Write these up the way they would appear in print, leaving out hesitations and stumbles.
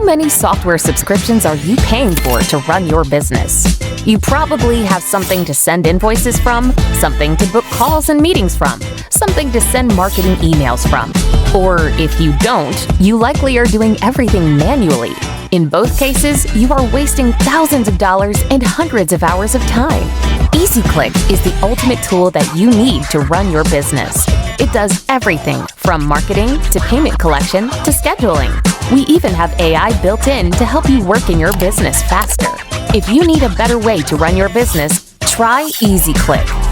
many software subscriptions are you paying for to run your business? You probably have something to send invoices from, something to book calls and meetings from, something to send marketing emails from. Or if you don't, you likely are doing everything manually. In both cases, you are wasting thousands of dollars and hundreds of hours of time. 𝗘𝘀𝗽𝗃 is the ultimate tool that you need to run your business. It does everything from marketing to payment collection to scheduling. We even have AI built in to help you work in your business faster. If you need a better way to run your business, try 𝗘𝘀𝗽𝗃.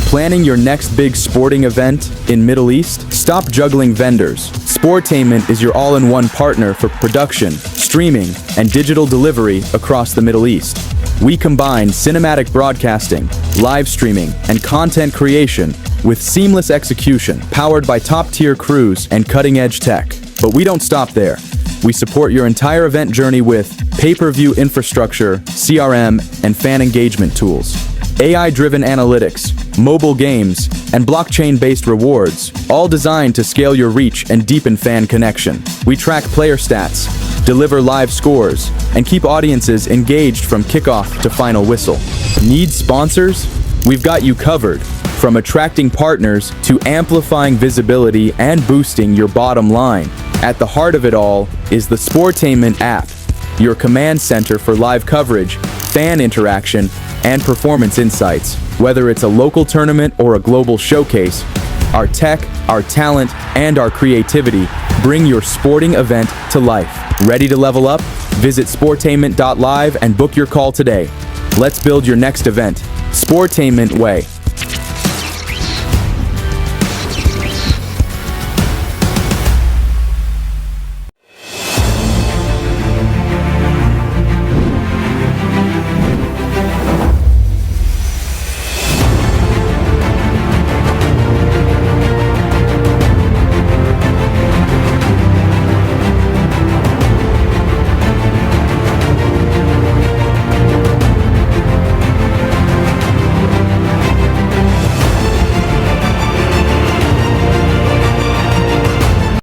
Planning your next big sporting event in Middle East? Stop juggling vendors. Esportainment is your all-in-one partner for production, streaming, and digital delivery across the Middle East. We combine cinematic broadcasting, live streaming, and content creation with seamless execution powered by top-tier crews and cutting-edge tech. But we don't stop there. We support your entire event journey with pay-per-view infrastructure, CRM, and fan engagement tools, AI-driven analytics, mobile games, and blockchain-based rewards, all designed to scale your reach and deepen fan connection. We track player stats, deliver live scores, and keep audiences engaged from kickoff to final whistle. Need sponsors? We've got you covered. From attracting partners to amplifying visibility and boosting your bottom line. At the heart of it all is the Esportainment app, your command center for live coverage, fan interaction, and performance insights. Whether it's a local tournament or a global showcase, our tech, our talent, and our creativity bring your sporting event to life. Ready to level up? Visit esportainment.live and book your call today. Let's build your next event. Esportainment way.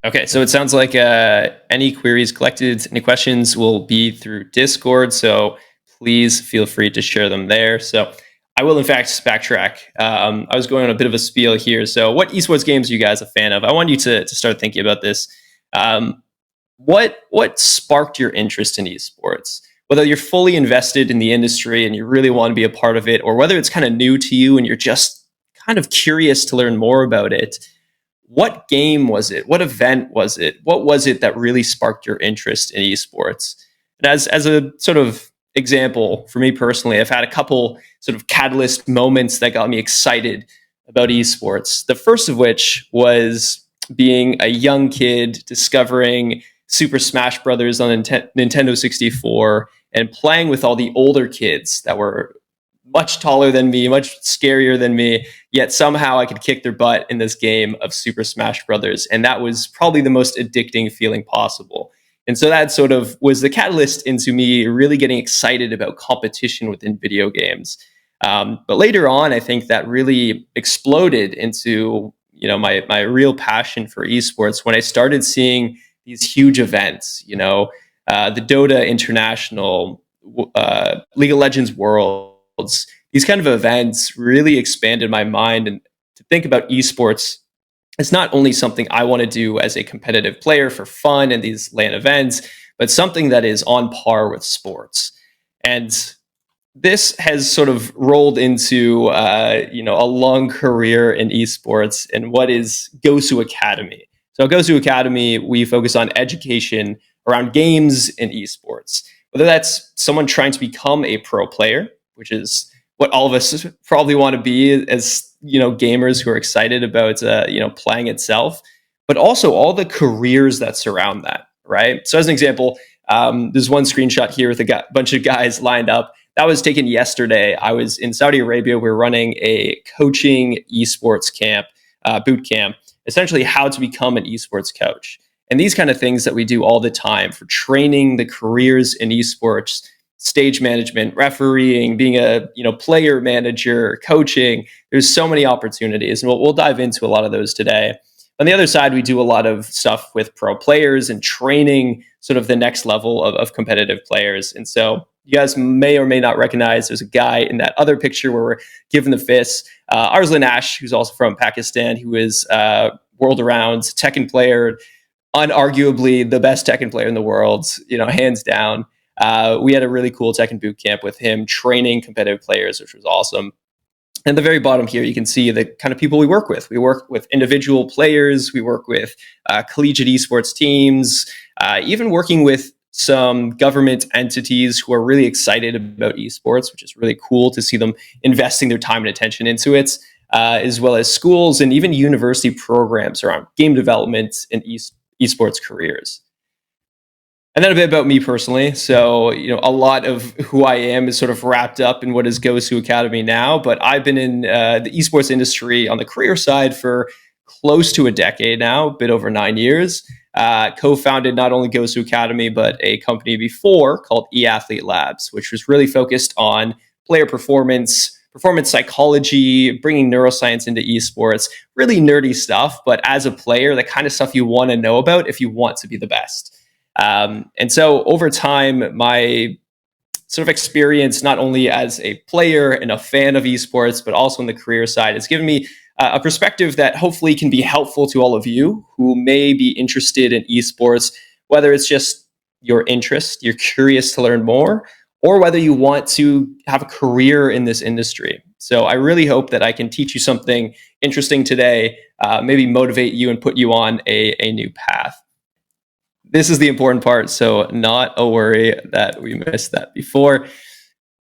Okay, so it sounds like any queries collected, any questions will be through Discord, so please feel free to share them there. So I will, in fact, backtrack. I was going on a bit of a spiel here. So what esports games are you guys a fan of? I want you to start thinking about this. What sparked your interest in esports? Whether you're fully invested in the industry and you really want to be a part of it, or whether it's kind of new to you and you're just kind of curious to learn more about it. What game was it? What event was it? What was it that really sparked your interest in esports? And as a sort of example, for me personally, I've had a couple sort of catalyst moments that got me excited about esports. The first of which was being a young kid discovering Super Smash Brothers on Nintendo 64 and playing with all the older kids that were much taller than me, much scarier than me, yet somehow I could kick their butt in this game of Super Smash Brothers. And that was probably the most addicting feeling possible. And so that sort of was the catalyst into me really getting excited about competition within video games. But later on, I think that really exploded into, my real passion for esports when I started seeing these huge events, the Dota International, League of Legends World. These kind of events really expanded my mind, and to think about esports as not only something I want to do as a competitive player for fun and these LAN events, but something that is on par with sports. And this has sort of rolled into a long career in esports and what is Gosu Academy. So at Gosu Academy, we focus on education around games and esports, whether that's someone trying to become a pro player, which is what all of us probably want to be as, gamers who are excited about, playing itself, but also all the careers that surround that, right? So as an example, there's one screenshot here with a bunch of guys lined up. That was taken yesterday. I was in Saudi Arabia. We were running a coaching esports camp, boot camp. essentially how to become an esports coach. And these kind of things that we do all the time for training the careers in esports, stage management, refereeing, being a player manager, coaching. There's so many opportunities, and we'll dive into a lot of those today. On the other side, we do a lot of stuff with pro players and training sort of the next level of competitive players. And so you guys may or may not recognize there's a guy in that other picture where we're giving the fists. Arslan Ash, who's also from Pakistan, who is world around Tekken player, unarguably the best Tekken player in the world, hands down. We had a really cool Tekken boot camp with him training competitive players, which was awesome. And at the very bottom here, you can see the kind of people we work with. We work with individual players. We work with collegiate esports teams, even working with some government entities who are really excited about esports, which is really cool to see them investing their time and attention into it, as well as schools and even university programs around game development and esports careers. And then a bit about me personally. So, a lot of who I am is sort of wrapped up in what is Gosu Academy now, but I've been in the esports industry on the career side for close to a decade now, a bit over 9 years. Co-founded not only Gosu Academy, but a company before called eAthlete Labs, which was really focused on player performance psychology, bringing neuroscience into esports, really nerdy stuff, but as a player, the kind of stuff you want to know about if you want to be the best. And so over time, my sort of experience, not only as a player and a fan of esports, but also on the career side, has given me a perspective that hopefully can be helpful to all of you who may be interested in esports, whether it's just your interest, you're curious to learn more, or whether you want to have a career in this industry. So I really hope that I can teach you something interesting today, maybe motivate you and put you on a new path. This is the important part, so not a worry that we missed that before.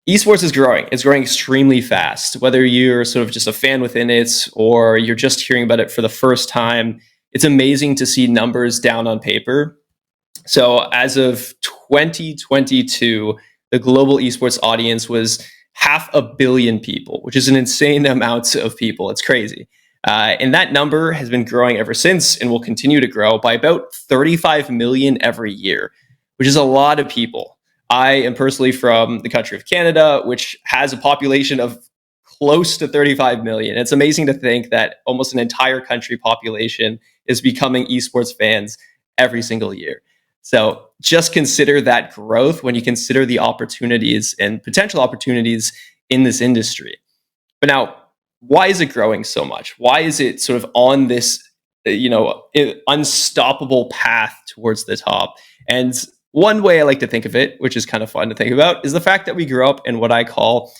Esports is growing. It's growing extremely fast. Whether you're sort of just a fan within it or you're just hearing about it for the first time, it's amazing to see numbers down on paper. So as of 2022, the global esports audience was 500 million people, which is an insane amount of people. It's crazy. And that number has been growing ever since and will continue to grow by about 35 million every year, which is a lot of people. I am personally from the country of Canada, which has a population of close to 35 million. It's amazing to think that almost an entire country population is becoming esports fans every single year. So just consider that growth when you consider the opportunities and potential opportunities in this industry. But now, why is it growing so much? Why is it sort of on this, unstoppable path towards the top? And one way I like to think of it, which is kind of fun to think about, is the fact that we grew up in what I call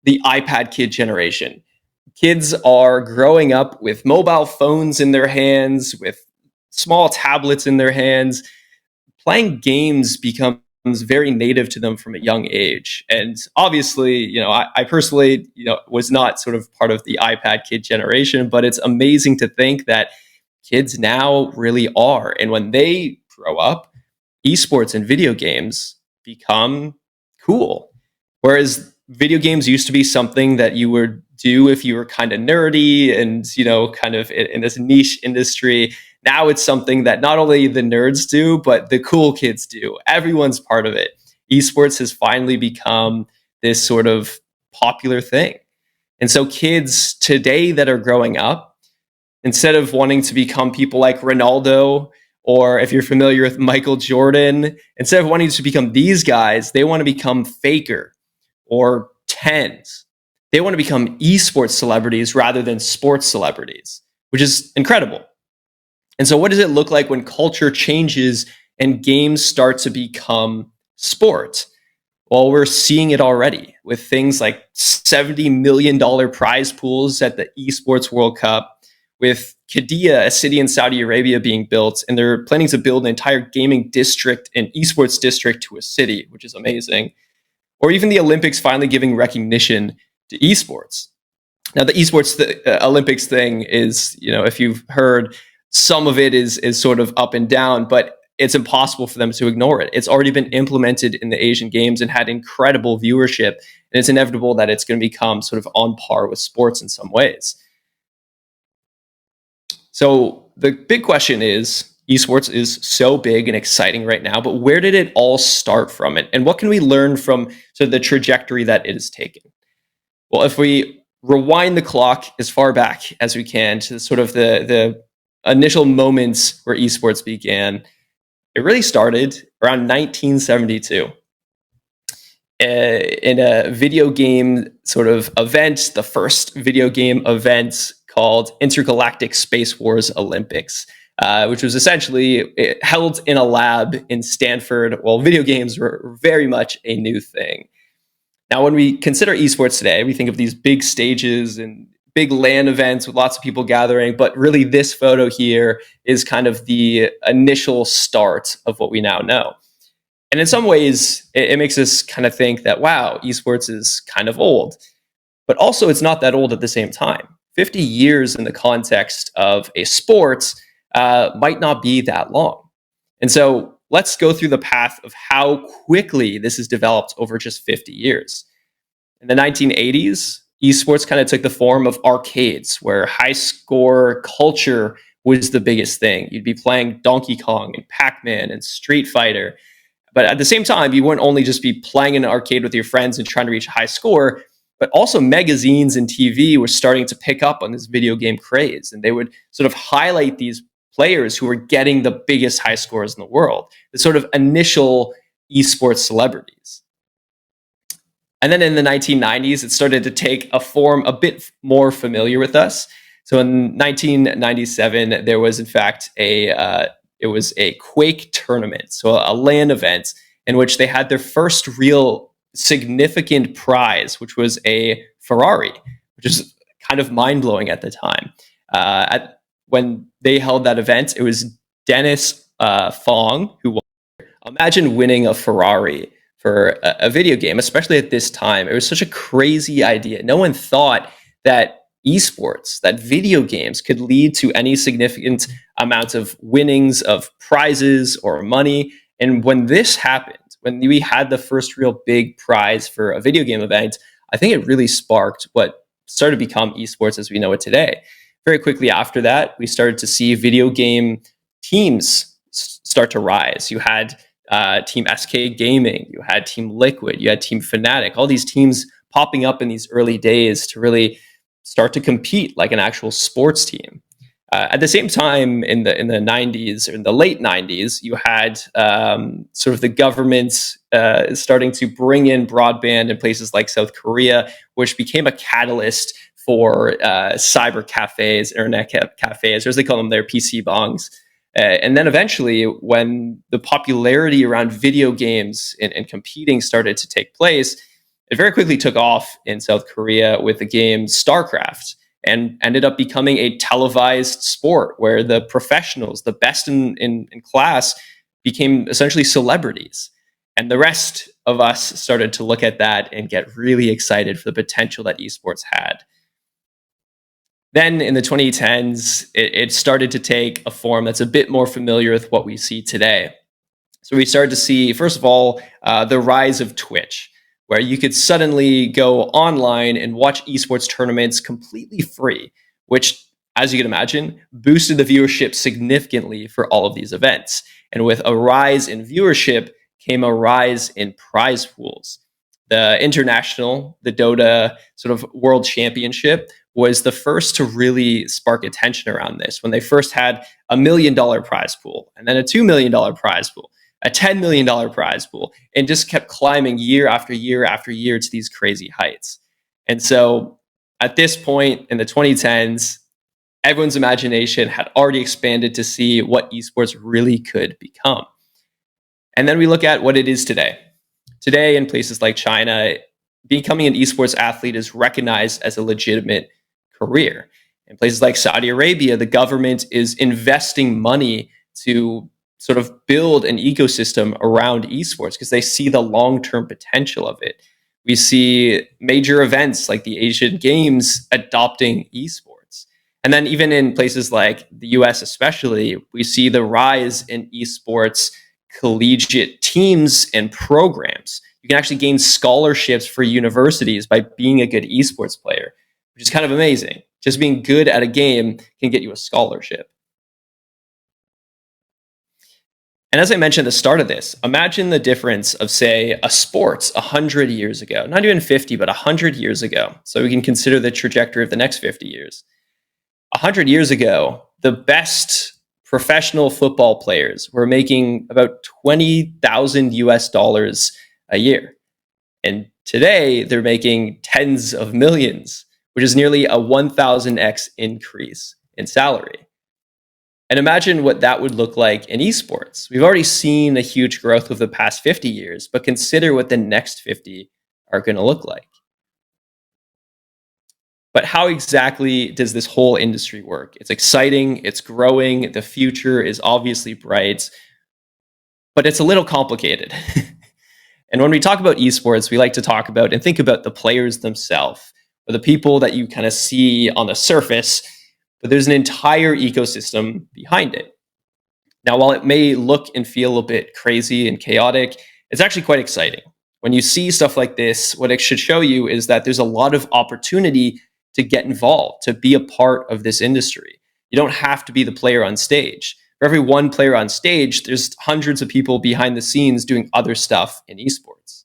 the iPad kid generation. Kids are growing up with mobile phones in their hands, with small tablets in their hands. Playing games becomes very native to them from a young age. And obviously, I personally, was not sort of part of the iPad kid generation, but it's amazing to think that kids now really are. And when they grow up, esports and video games become cool. Whereas video games used to be something that you would do if you were kind of nerdy and, kind of in this niche industry. Now it's something that not only the nerds do, but the cool kids do. Everyone's part of it. Esports has finally become this sort of popular thing. And so kids today that are growing up, instead of wanting to become people like Ronaldo, or if you're familiar with Michael Jordan, instead of wanting to become these guys, they want to become Faker or TenZ. They want to become esports celebrities rather than sports celebrities, which is incredible. And so what does it look like when culture changes and games start to become sport? Well, we're seeing it already with things like $70 million prize pools at the Esports World Cup, with Qiddiya, a city in Saudi Arabia, being built, and they're planning to build an entire gaming district and esports district to a city, which is amazing. Or even the Olympics finally giving recognition to esports. Now, the esports Olympics thing is, if you've heard, some of it is sort of up and down, but it's impossible for them to ignore it. It's already been implemented in the Asian Games and had incredible viewership, and it's inevitable that it's going to become sort of on par with sports in some ways. So the big question is, esports is so big and exciting right now, but where did it all start from? And what can we learn from sort of the trajectory that it has taken? Well, if we rewind the clock as far back as we can to sort of the initial moments where esports began, it really started around 1972. In a video game sort of event, the first video game event called Intergalactic Space Wars Olympics, which was essentially held in a lab in Stanford while video games were very much a new thing. Now, when we consider esports today, we think of these big stages and big LAN events with lots of people gathering, but really this photo here is kind of the initial start of what we now know. And in some ways, it makes us kind of think that, wow, esports is kind of old. But also, it's not that old at the same time. 50 years in the context of a sport might not be that long. And so let's go through the path of how quickly this has developed over just 50 years. In the 1980s, esports kind of took the form of arcades, where high score culture was the biggest thing. You'd be playing Donkey Kong and Pac-Man and Street Fighter. But at the same time, you wouldn't only just be playing in an arcade with your friends and trying to reach a high score, but also magazines and TV were starting to pick up on this video game craze. And they would sort of highlight these players who were getting the biggest high scores in the world, the sort of initial esports celebrities. And then in the 1990s, it started to take a form a bit more familiar with us. So in 1997, there was in fact it was a Quake tournament, so a LAN event in which they had their first real significant prize, which was a Ferrari, which is kind of mind-blowing at the time. When they held that event, it was Dennis Fong who won. Imagine winning a Ferrari for a video game, especially at this time. It was such a crazy idea. No one thought that esports, that video games could lead to any significant amount of winnings of prizes or money. And when this happened, when we had the first real big prize for a video game event, I think it really sparked what started to become esports as we know it today. Very quickly after that, we started to see video game teams start to rise. You had Team SK Gaming, you had Team Liquid, you had Team Fnatic, all these teams popping up in these early days to really start to compete like an actual sports team. At the same time, in the 90s, or in the late 90s, you had sort of the government starting to bring in broadband in places like South Korea, which became a catalyst for cyber cafes, internet cafes, or as they call them, their PC bongs. And then eventually, when the popularity around video games and competing started to take place, it very quickly took off in South Korea with the game StarCraft, and ended up becoming a televised sport where the professionals, the best in class, became essentially celebrities. And the rest of us started to look at that and get really excited for the potential that esports had. Then in the 2010s, it started to take a form that's a bit more familiar with what we see today. So we started to see, first of all, the rise of Twitch, where you could suddenly go online and watch esports tournaments completely free, which, as you can imagine, boosted the viewership significantly for all of these events. And with a rise in viewership came a rise in prize pools. The Dota sort of world championship was the first to really spark attention around this, when they first had $1 million prize pool, and then a $2 million prize pool, a $10 million prize pool, and just kept climbing year after year after year to these crazy heights. And so at this point in the 2010s, everyone's imagination had already expanded to see what esports really could become. And then we look at what it is today. Today, in places like China, becoming an esports athlete is recognized as a legitimate career. In places like Saudi Arabia, the government is investing money to sort of build an ecosystem around esports because they see the long-term potential of it. We see major events like the Asian Games adopting esports. And then even in places like the US especially, we see the rise in esports collegiate teams and programs. You can actually gain scholarships for universities by being a good esports player, which is kind of amazing. Just being good at a game can get you a scholarship. And as I mentioned at the start of this, imagine the difference of, say, a sport 100 years ago, not even 50, but 100 years ago. So we can consider the trajectory of the next 50 years. 100 years ago, the best professional football players were making about 20,000 US dollars a year. And today they're making tens of millions, which is nearly a 1,000x increase in salary. And imagine what that would look like in esports. We've already seen a huge growth over the past 50 years, but consider what the next 50 are going to look like. But how exactly does this whole industry work? It's exciting, it's growing, the future is obviously bright, but it's a little complicated. And when we talk about esports, we like to talk about and think about the players themselves, or the people that you kind of see on the surface, but there's an entire ecosystem behind it. Now, while it may look and feel a bit crazy and chaotic, it's actually quite exciting. When you see stuff like this, what it should show you is that there's a lot of opportunity to get involved, to be a part of this industry. You don't have to be the player on stage. For every one player on stage, there's hundreds of people behind the scenes doing other stuff in esports.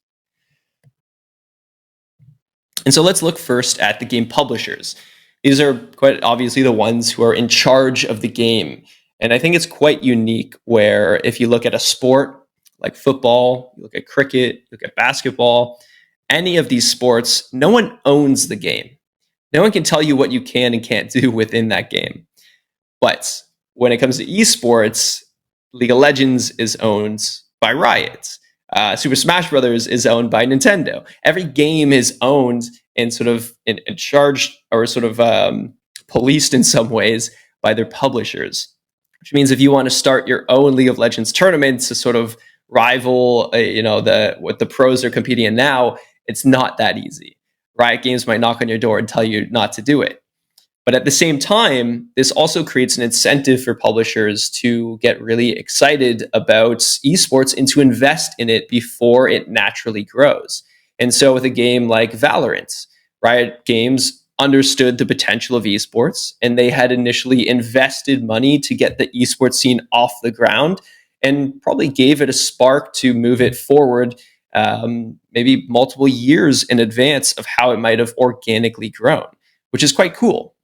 And so let's look first at the game publishers. These are quite obviously the ones who are in charge of the game. And I think it's quite unique where if you look at a sport like football, you look at cricket, you look at basketball, any of these sports, no one owns the game. No one can tell you what you can and can't do within that game. But when it comes to esports, League of Legends is owned by Riot. Super Smash Bros. Is owned by Nintendo. Every game is owned and sort of in charged or sort of policed in some ways by their publishers. Which means if you want to start your own League of Legends tournament to sort of rival, what the pros are competing in now, it's not that easy. Riot Games might knock on your door and tell you not to do it. But at the same time, this also creates an incentive for publishers to get really excited about esports and to invest in it before it naturally grows. And so with a game like Valorant, Riot Games understood the potential of esports, and they had initially invested money to get the esports scene off the ground and probably gave it a spark to move it forward maybe multiple years in advance of how it might have organically grown, which is quite cool.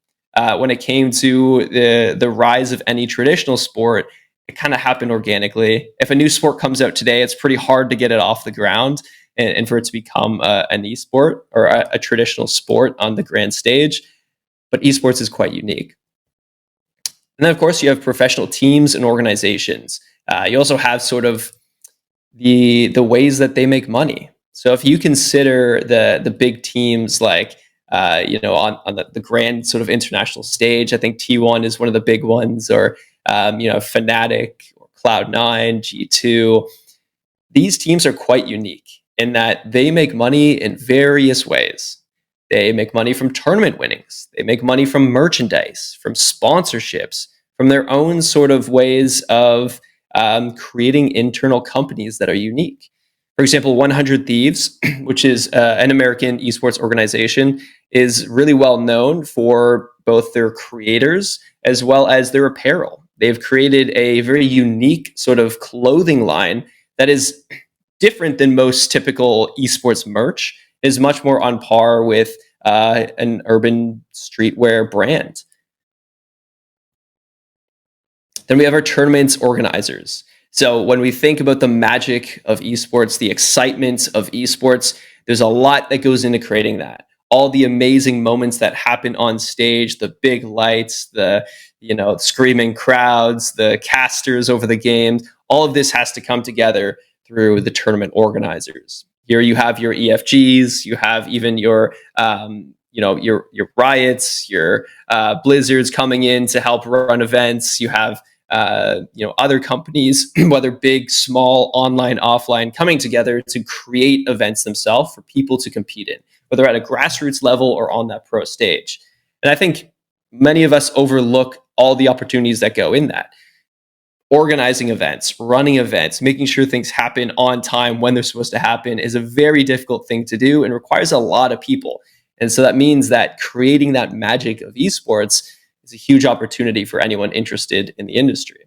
When it came to the rise of any traditional sport, it kind of happened organically. If a new sport comes out today, it's pretty hard to get it off the ground and for it to become an esport or a traditional sport on the grand stage. But esports is quite unique. And then, of course, you have professional teams and organizations. You also have sort of the ways that they make money. So if you consider the big teams like on the grand sort of international stage, I think T1 is one of the big ones, or Fnatic or Cloud9, G2. These teams are quite unique in that they make money in various ways. They make money from tournament winnings. They make money from merchandise, from sponsorships, from their own sort of ways of creating internal companies that are unique. For example, 100 Thieves, which is an American esports organization, is really well known for both their creators as well as their apparel. They've created a very unique sort of clothing line that is different than most typical esports merch. It is much more on par with an urban streetwear brand. Then we have our tournaments organizers. So when we think about the magic of esports, the excitement of esports, there's a lot that goes into creating that. All the amazing moments that happen on stage, the big lights, the screaming crowds, the casters over the games, all of this has to come together through the tournament organizers. Here you have your EFGs, you have even your Riots, your Blizzards coming in to help run events. You have other companies, whether big, small, online, offline, coming together to create events themselves for people to compete in, whether at a grassroots level or on that pro stage. And I think many of us overlook all the opportunities that go in that. Organizing events, running events, making sure things happen on time when they're supposed to happen is a very difficult thing to do and requires a lot of people. And so that means that creating that magic of esports is a huge opportunity for anyone interested in the industry.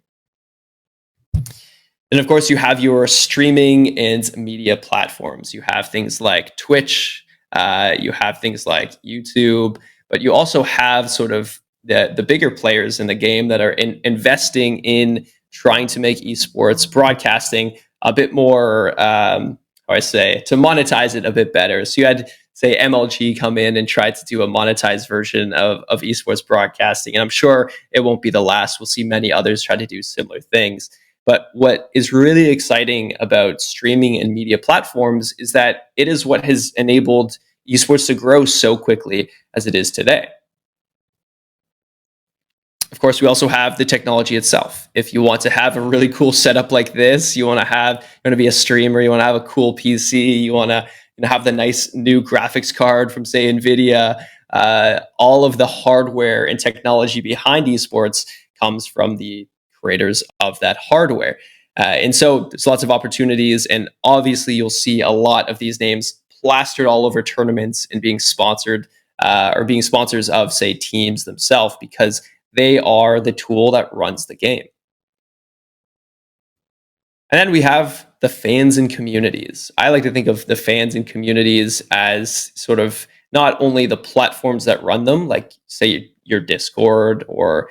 And of course, you have your streaming and media platforms. You have things like Twitch, you have things like YouTube, but you also have sort of the bigger players in the game that are investing in trying to make esports broadcasting a bit more, how I say, to monetize it a bit better. So you had, say, MLG come in and try to do a monetized version of esports broadcasting. And I'm sure it won't be the last. We'll see many others try to do similar things. But what is really exciting about streaming and media platforms is that it is what has enabled esports to grow so quickly as it is today. Of course, we also have the technology itself. If you want to have a really cool setup like this, you want to be a streamer, you want to have a cool PC, you want to have the nice new graphics card from, say, NVIDIA, all of the hardware and technology behind esports comes from the creators of that hardware. And so there's lots of opportunities, and obviously you'll see a lot of these names plastered all over tournaments and being sponsored or being sponsors of, say, teams themselves, because they are the tool that runs the game. And then we have the fans and communities. I like to think of the fans and communities as sort of not only the platforms that run them, like, say, your Discord, or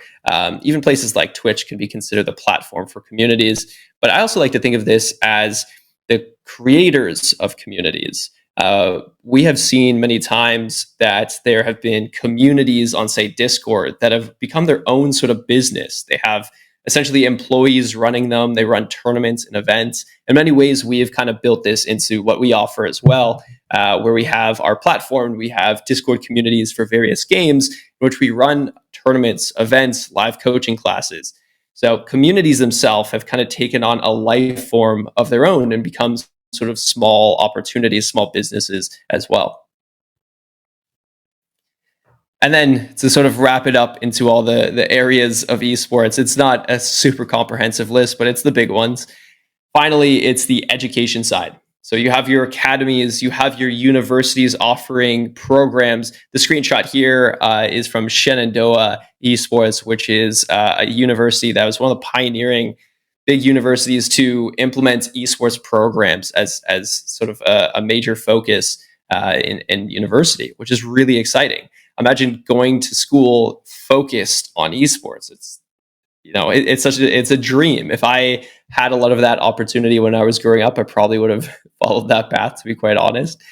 even places like Twitch can be considered the platform for communities. But I also like to think of this as the creators of communities. We have seen many times that there have been communities on, say, Discord that have become their own sort of business. They have essentially employees running them. They run tournaments and events. In many ways, we have kind of built this into what we offer as well, where we have our platform. We have Discord communities for various games in which we run tournaments, events, live coaching classes. So communities themselves have kind of taken on a life form of their own and become sort of small opportunities, small businesses as well. And then to sort of wrap it up into all the areas of esports, it's not a super comprehensive list, but it's the big ones. Finally, it's the education side. So you have your academies, you have your universities offering programs. The screenshot here is from 𝗕𝗿𝗃𝗃 which is a university that was one of the pioneering big universities to implement esports programs as sort of a major focus in university, which is really exciting. Imagine going to school focused on esports. It's a dream. If I had a lot of that opportunity when I was growing up, I probably would have followed that path, to be quite honest.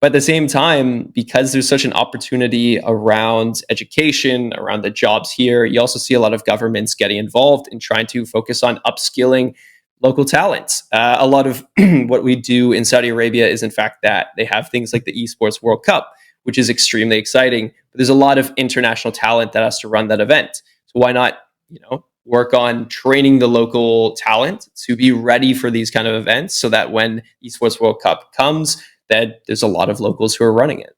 But at the same time, because there's such an opportunity around education, around the jobs here, you also see a lot of governments getting involved in trying to focus on upskilling local talents. A lot of what we do in Saudi Arabia is, in fact, that they have things like the Esports World Cup, which is extremely exciting. But there's a lot of international talent that has to run that event. So why not, work on training the local talent to be ready for these kind of events, so that when Esports World Cup comes, that there's a lot of locals who are running it.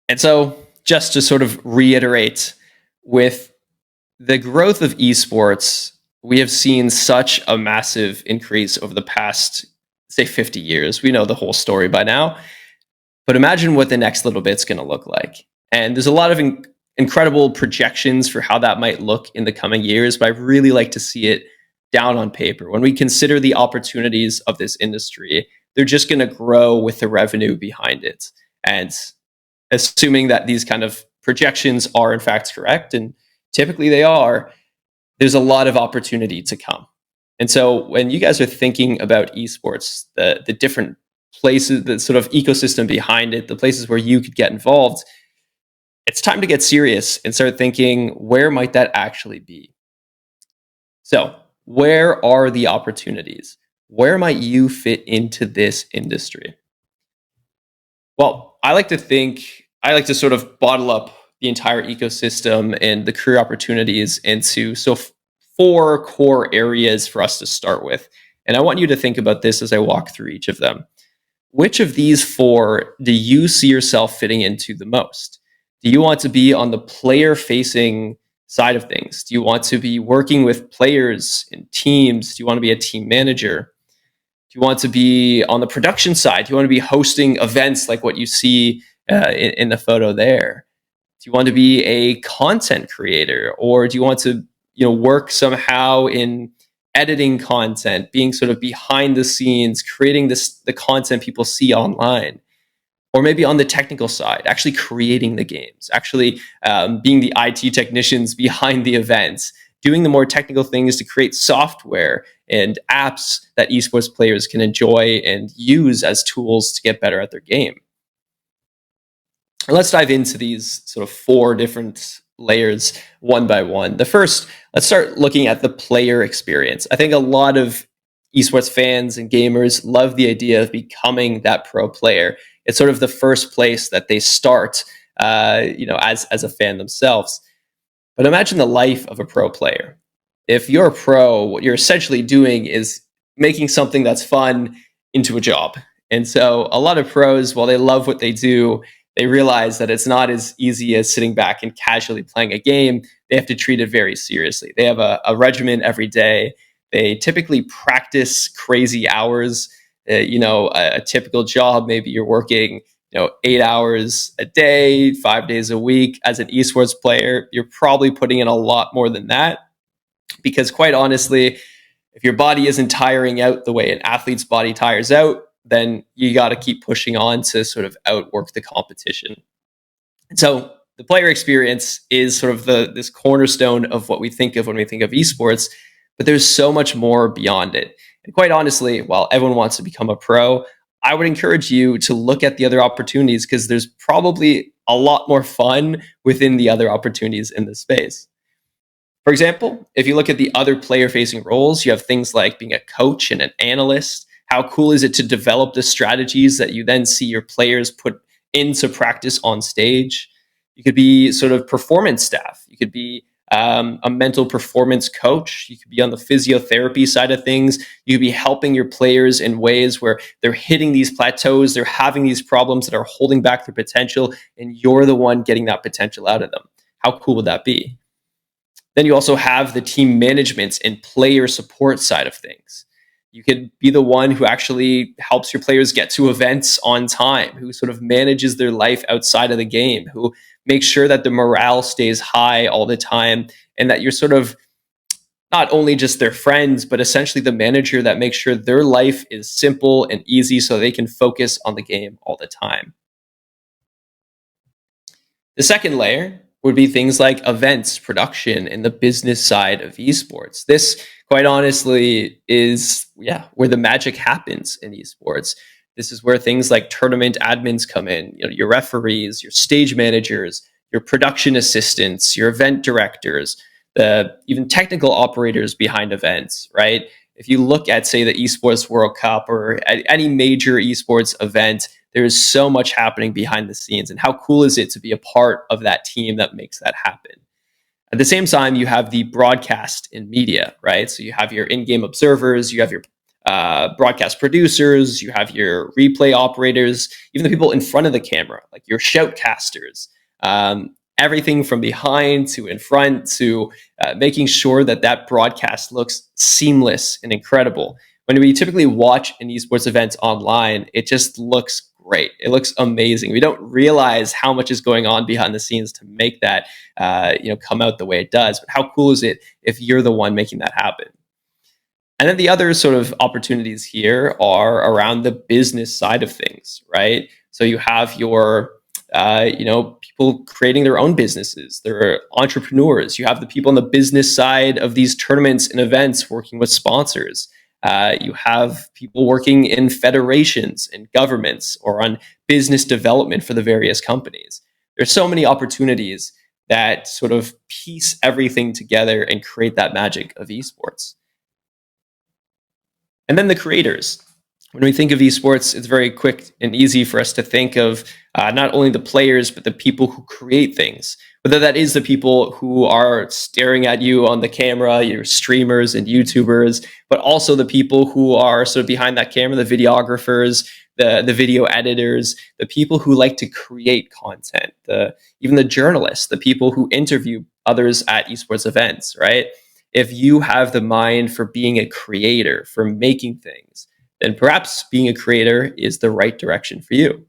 And so, just to sort of reiterate, with the growth of esports, we have seen such a massive increase over the past, say, 50 years. We know the whole story by now. But imagine what the next little bit's going to look like. And there's a lot of incredible projections for how that might look in the coming years, but I really like to see it down on paper. When we consider the opportunities of this industry, they're just going to grow with the revenue behind it. And assuming that these kind of projections are in fact correct, and typically they are, there's a lot of opportunity to come. And so when you guys are thinking about esports, the different places, the sort of ecosystem behind it, the places where you could get involved, it's time to get serious and start thinking, where might that actually be? So where are the opportunities? Where might you fit into this industry? Well, I like to sort of bottle up the entire ecosystem and the career opportunities into 4 core areas for us to start with. And I want you to think about this as I walk through each of them. Which of these 4 do you see yourself fitting into the most? Do you want to be on the player-facing side of things? Do you want to be working with players and teams? Do you want to be a team manager? Do you want to be on the production side? Do you want to be hosting events like what you see in the photo there? Do you want to be a content creator? Or do you want to work somehow in editing content, being sort of behind the scenes, creating the content people see online. Or maybe on the technical side, actually creating the games, actually being the IT technicians behind the events, doing the more technical things to create software and apps that esports players can enjoy and use as tools to get better at their game. And let's dive into these sort of 4 different layers one by one. The first, let's start looking at the player experience. I think a lot of esports fans and gamers love the idea of becoming that pro player. It's sort of the first place that they start, as a fan themselves. But imagine the life of a pro player. If you're a pro, what you're essentially doing is making something that's fun into a job. And so a lot of pros, while they love what they do, they realize that it's not as easy as sitting back and casually playing a game. They have to treat it very seriously. They have a regimen every day. They typically practice crazy hours. A typical job, maybe you're working 8 hours a day, 5 days a week. As an esports player, you're probably putting in a lot more than that, because quite honestly, if your body isn't tiring out the way an athlete's body tires out, then you got to keep pushing on to sort of outwork the competition. And so the player experience is sort of this cornerstone of what we think of when we think of esports, but there's so much more beyond it. And quite honestly, while everyone wants to become a pro, I would encourage you to look at the other opportunities, because there's probably a lot more fun within the other opportunities in this space. For example, if you look at the other player-facing roles, you have things like being a coach and an analyst. How cool is it to develop the strategies that you then see your players put into practice on stage? You could be sort of performance staff. You could be a mental performance coach. You could be on the physiotherapy side of things. You could be helping your players in ways where they're hitting these plateaus, they're having these problems that are holding back their potential, and you're the one getting that potential out of them. How cool would that be? Then you also have the team management and player support side of things. You could be the one who actually helps your players get to events on time, who sort of manages their life outside of the game, who makes sure that the morale stays high all the time, and that you're sort of not only just their friends, but essentially the manager that makes sure their life is simple and easy so they can focus on the game all the time. The second layer would be things like events, production, and the business side of esports. This, quite honestly, is where the magic happens in esports. This is where things like tournament admins come in, your referees, your stage managers, your production assistants, your event directors, even technical operators behind events, right? If you look at, say, the Esports World Cup or any major esports event, there is so much happening behind the scenes. And how cool is it to be a part of that team that makes that happen? At the same time, you have the broadcast and media, right? So you have your in-game observers, you have your broadcast producers, you have your replay operators, even the people in front of the camera, like your shoutcasters, everything from behind to in front to making sure that broadcast looks seamless and incredible. When we typically watch an esports event online, it just looks great. It looks amazing. We don't realize how much is going on behind the scenes to make that come out the way it does. But how cool is it if you're the one making that happen? And then the other sort of opportunities here are around the business side of things, right? So you have your people creating their own businesses. There are entrepreneurs. You have the people on the business side of these tournaments and events working with sponsors. You have people working in federations and governments or on business development for the various companies. There's so many opportunities that sort of piece everything together and create that magic of esports. And then the creators. When we think of esports, it's very quick and easy for us to think of not only the players, but the people who create things. Whether that is the people who are staring at you on the camera, your streamers and YouTubers, but also the people who are sort of behind that camera, the videographers, the video editors, the people who like to create content, even the journalists, the people who interview others at esports events, right? If you have the mind for being a creator, for making things, then perhaps being a creator is the right direction for you.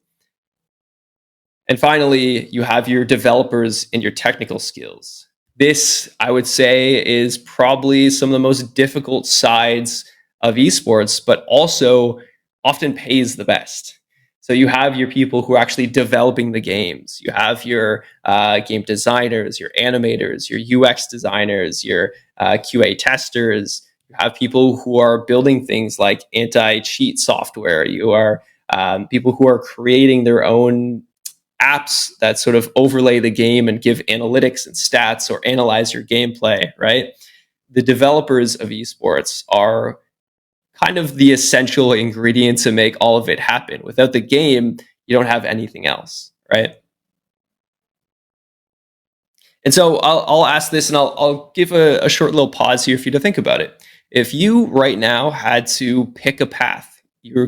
And finally, you have your developers and your technical skills. This, I would say, is probably some of the most difficult sides of esports, but also often pays the best. So you have your people who are actually developing the games. You have your game designers, your animators, your UX designers, your QA testers. You have people who are building things like anti-cheat software. You are people who are creating their own apps that sort of overlay the game and give analytics and stats or analyze your gameplay, right? The developers of esports are kind of the essential ingredient to make all of it happen. Without the game, you don't have anything else, right? And so I'll ask this, and I'll give a short little pause here for you to think about it. If you right now had to pick a path, you are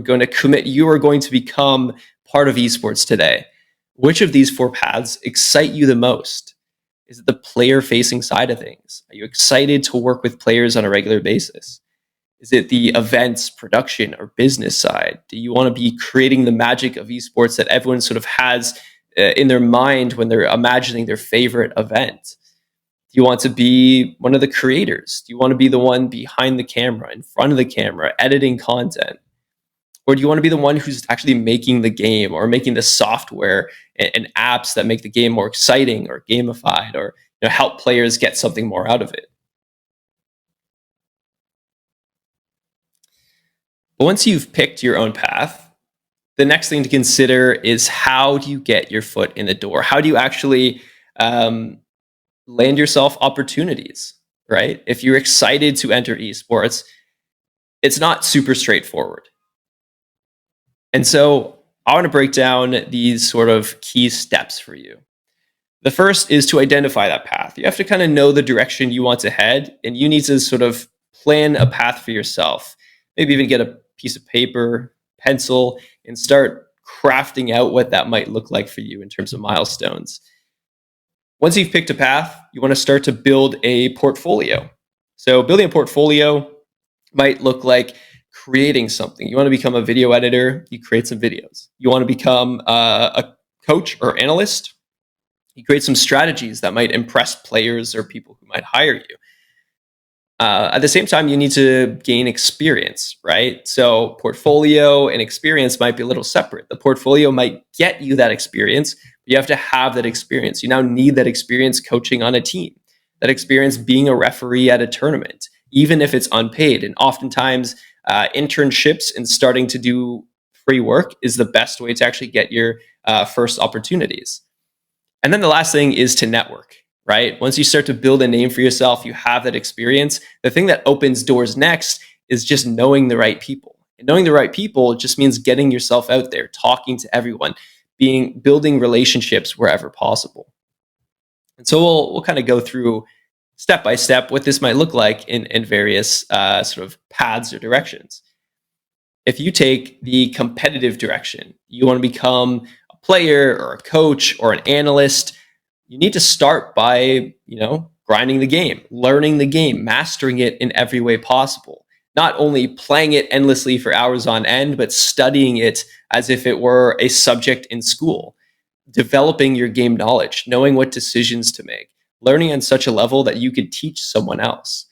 going to become part of esports today, which of these 4 paths excite you the most? Is it the player-facing side of things? Are you excited to work with players on a regular basis? Is it the events, production, or business side? Do you want to be creating the magic of esports that everyone sort of has in their mind when they're imagining their favorite event? Do you want to be one of the creators? Do you want to be the one behind the camera, in front of the camera, editing content? Or do you want to be the one who's actually making the game or making the software and apps that make the game more exciting or gamified, or help players get something more out of it? But once you've picked your own path, the next thing to consider is, how do you get your foot in the door? How do you actually land yourself opportunities, right? If you're excited to enter esports, it's not super straightforward. And so I want to break down these sort of key steps for you. The first is to identify that path. You have to kind of know the direction you want to head, and you need to sort of plan a path for yourself. Maybe even get a piece of paper, pencil, and start crafting out what that might look like for you in terms of milestones. Once you've picked a path, you want to start to build a portfolio. So building a portfolio might look like creating something. You want to become a video editor, you create some videos. You want to become a coach or analyst, you create some strategies that might impress players or people who might hire you. At the same time, you need to gain experience, right? So portfolio and experience might be a little separate. The portfolio might get you that experience, but you have to have that experience. You now need that experience coaching on a team, that experience being a referee at a tournament, even if it's unpaid. And oftentimes, internships and starting to do free work is the best way to actually get your first opportunities. And then the last thing is to network, right? Once you start to build a name for yourself, you have that experience. The thing that opens doors next is just knowing the right people. And knowing the right people just means getting yourself out there, talking to everyone, building relationships wherever possible. And so we'll kind of go through step by step what this might look like in various sort of paths or directions. If you take the competitive direction, you want to become a player or a coach or an analyst, you need to start by, grinding the game, learning the game, mastering it in every way possible. Not only playing it endlessly for hours on end, but studying it as if it were a subject in school. Developing your game knowledge, knowing what decisions to make, learning on such a level that you could teach someone else.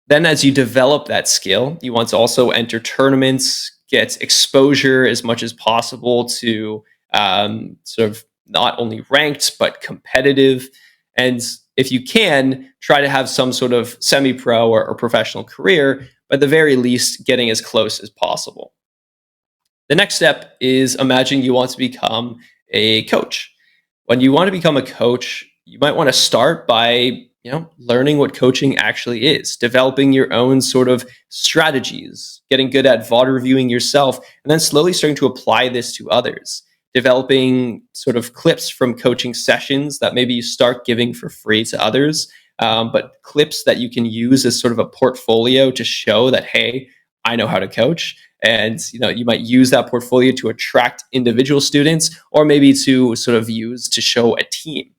Then as you develop that skill, you want to also enter tournaments, get exposure as much as possible to sort of not only ranked, but competitive. And if you can, try to have some sort of semi-pro or professional career, but at the very least, getting as close as possible. The next step is, imagine you want to become a coach. When you want to become a coach, you might want to start by learning what coaching actually is, developing your own sort of strategies, getting good at VOD reviewing yourself, and then slowly starting to apply this to others, developing sort of clips from coaching sessions that maybe you start giving for free to others, but clips that you can use as sort of a portfolio to show that, hey, I know how to coach. And you might use that portfolio to attract individual students, or maybe to sort of use to show a team.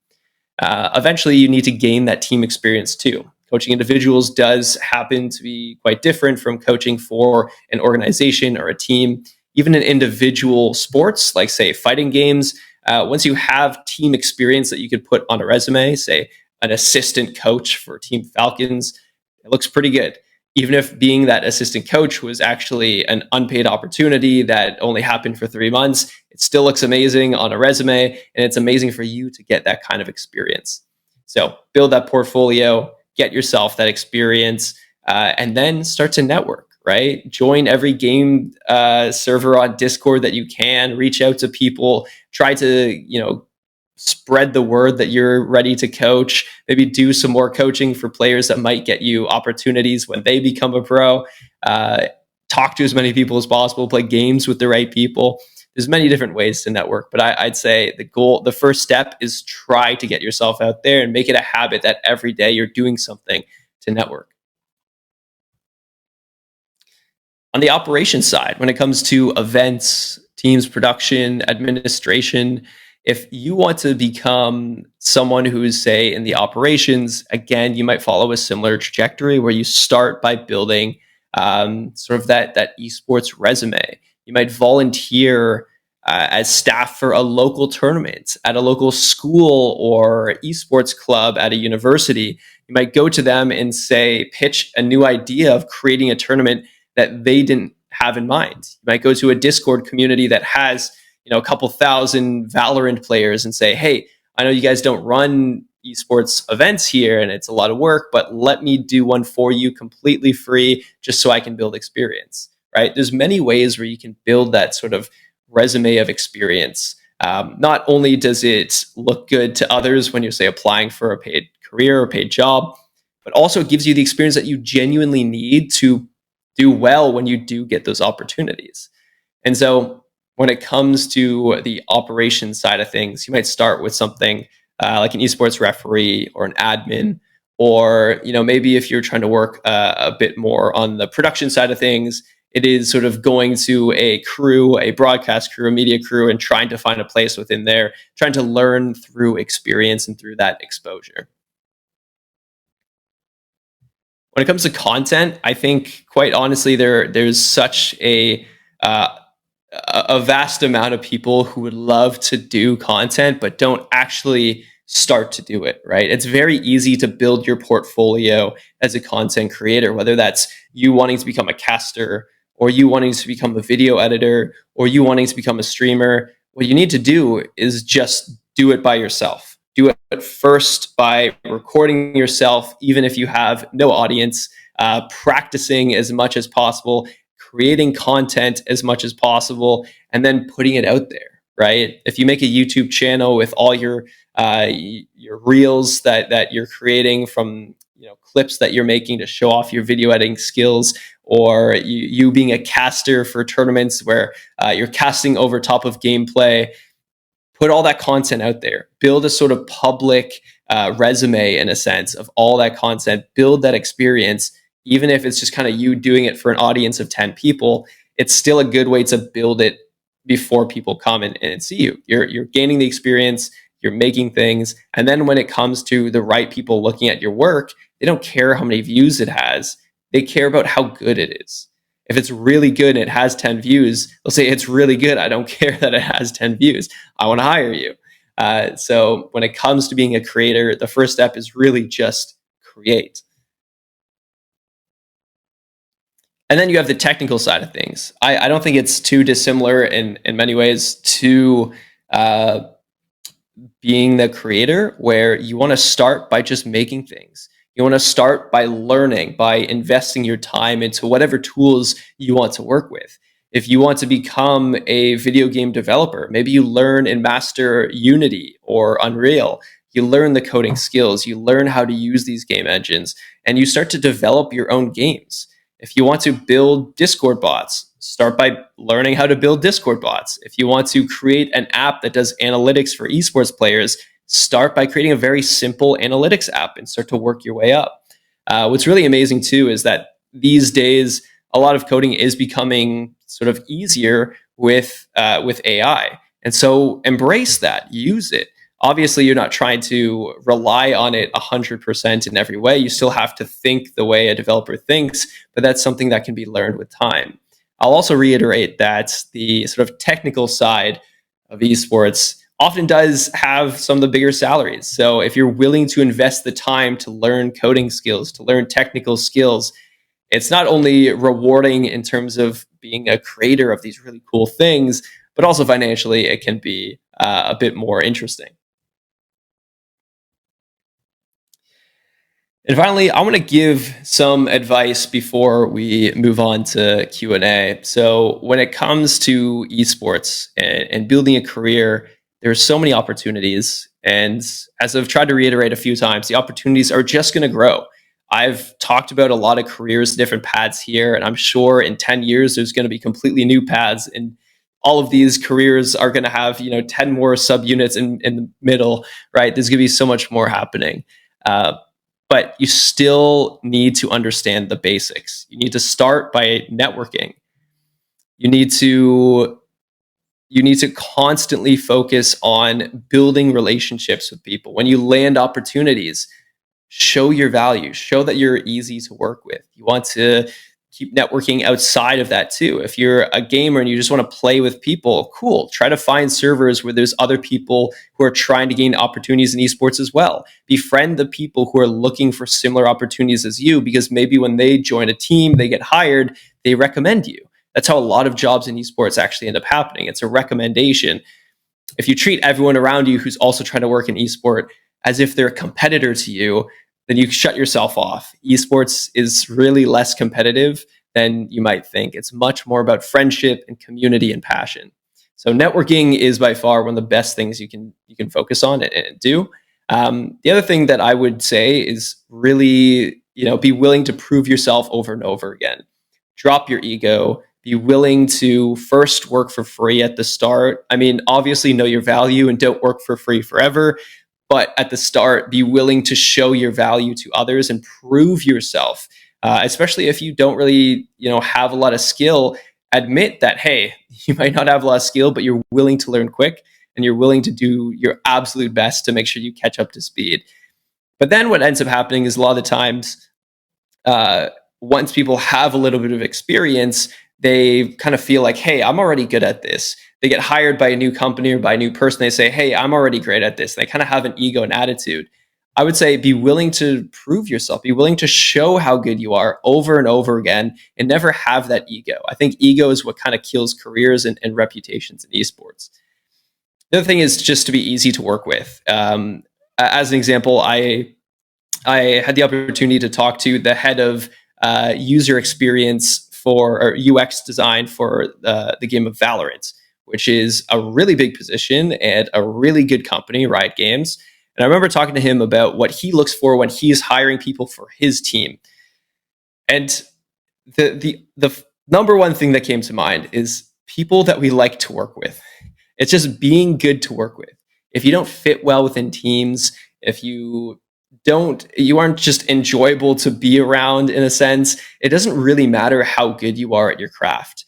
Eventually, you need to gain that team experience too. Coaching individuals does happen to be quite different from coaching for an organization or a team. Even in individual sports, like say fighting games, once you have team experience that you could put on a resume, say an assistant coach for Team Falcons, it looks pretty good. Even if being that assistant coach was actually an unpaid opportunity that only happened for 3 months, it still looks amazing on a resume, and it's amazing for you to get that kind of experience. So build that portfolio, get yourself that experience, and then start to network, right? Join every game server on Discord that you can, reach out to people, try to, spread the word that you're ready to coach, maybe do some more coaching for players that might get you opportunities when they become a pro, talk to as many people as possible, play games with the right people. There's many different ways to network, but I'd say the first step is try to get yourself out there and make it a habit that every day you're doing something to network. On the operations side, when it comes to events, teams, production, administration, if you want to become someone who's, say, in the operations, again, you might follow a similar trajectory where you start by building sort of that esports resume. You might volunteer as staff for a local tournament at a local school or esports club at a university. You might go to them and say, pitch a new idea of creating a tournament that they didn't have in mind. You might go to a Discord community that has a couple thousand Valorant players and say, hey, I know you guys don't run esports events here and it's a lot of work, but let me do one for you completely free just so I can build experience, right? There's many ways where you can build that sort of resume of experience. Not only does it look good to others when you're, say, applying for a paid career or paid job, but also it gives you the experience that you genuinely need to do well when you do get those opportunities. And so when it comes to the operations side of things, you might start with something like an esports referee or an admin, or maybe if you're trying to work a bit more on the production side of things, it is sort of going to a crew, a broadcast crew, a media crew, and trying to find a place within there, trying to learn through experience and through that exposure. When it comes to content, I think, quite honestly, there's such a vast amount of people who would love to do content but don't actually start to do it, right? It's very easy to build your portfolio as a content creator, whether that's you wanting to become a caster or you wanting to become a video editor or you wanting to become a streamer. What you need to do is just do it by yourself. Do it first by recording yourself, even if you have no audience, practicing as much as possible, creating content as much as possible, and then putting it out there, right? If you make a YouTube channel with all your reels that you're creating from clips that you're making to show off your video editing skills, or you being a caster for tournaments where you're casting over top of gameplay, put all that content out there. Build a sort of public resume, in a sense, of all that content. Build that experience. Even if it's just kind of you doing it for an audience of 10 people, it's still a good way to build it before people come and see you. You're gaining the experience, you're making things, and then when it comes to the right people looking at your work, they don't care how many views it has. They care about how good it is. If it's really good and it has 10 views, they'll say, it's really good. I don't care that it has 10 views. I want to hire you. So when it comes to being a creator, the first step is really just create. And then you have the technical side of things. I don't think it's too dissimilar in many ways to being the creator, where you want to start by just making things. You want to start by learning, by investing your time into whatever tools you want to work with. If you want to become a video game developer, maybe you learn and master Unity or Unreal. You learn the coding skills, you learn how to use these game engines, and you start to develop your own games. If you want to build Discord bots, start by learning how to build Discord bots. If you want to create an app that does analytics for esports players, start by creating a very simple analytics app and start to work your way up. What's really amazing too is that these days, a lot of coding is becoming sort of easier with AI. And so embrace that, use it. Obviously, you're not trying to rely on it 100% in every way. You still have to think the way a developer thinks, but that's something that can be learned with time. I'll also reiterate that the sort of technical side of esports often does have some of the bigger salaries. So if you're willing to invest the time to learn coding skills, to learn technical skills, it's not only rewarding in terms of being a creator of these really cool things, but also financially, it can be a bit more interesting. And finally, I want to give some advice before we move on to Q&A. So when it comes to esports and building a career, there's so many opportunities. And as I've tried to reiterate a few times, the opportunities are just going to grow. I've talked about a lot of careers, different paths here, and I'm sure in 10 years, there's going to be completely new paths. And all of these careers are going to have, 10 more subunits in the middle, right? There's going to be so much more happening. But you still need to understand the basics. You need to start by networking. You need to constantly focus on building relationships with people. When you land opportunities, show your value, show that you're easy to work with. You want to keep networking outside of that too. If you're a gamer and you just want to play with people, cool. Try to find servers where there's other people who are trying to gain opportunities in esports as well. Befriend the people who are looking for similar opportunities as you, because maybe when they join a team, they get hired, they recommend you. That's how a lot of jobs in esports actually end up happening. It's a recommendation. If you treat everyone around you who's also trying to work in esport as if they're a competitor to you, then you shut yourself off. Esports is really less competitive than you might think. It's much more about friendship and community and passion. So networking is by far one of the best things you can focus on and do. The other thing that I would say is really, be willing to prove yourself over and over again. Drop your ego. Be willing to first work for free at the start. I mean, obviously know your value and don't work for free forever. But at the start, be willing to show your value to others and prove yourself, especially if you don't really, have a lot of skill. Admit that, hey, you might not have a lot of skill, but you're willing to learn quick and you're willing to do your absolute best to make sure you catch up to speed. But then what ends up happening is a lot of the times, once people have a little bit of experience, they kind of feel like, hey, I'm already good at this. They get hired by a new company or by a new person. They say, hey, I'm already great at this. They kind of have an ego and attitude. I would say be willing to prove yourself. Be willing to show how good you are over and over again and never have that ego. I think ego is what kind of kills careers and reputations in esports. The other thing is just to be easy to work with. As an example, I had the opportunity to talk to the head of user experience or UX design for the game of Valorant, which is a really big position and a really good company, Riot Games. And I remember talking to him about what he looks for when he's hiring people for his team. And the number one thing that came to mind is people that we like to work with. It's just being good to work with. If you don't fit well within teams, if you aren't just enjoyable to be around in a sense, it doesn't really matter how good you are at your craft.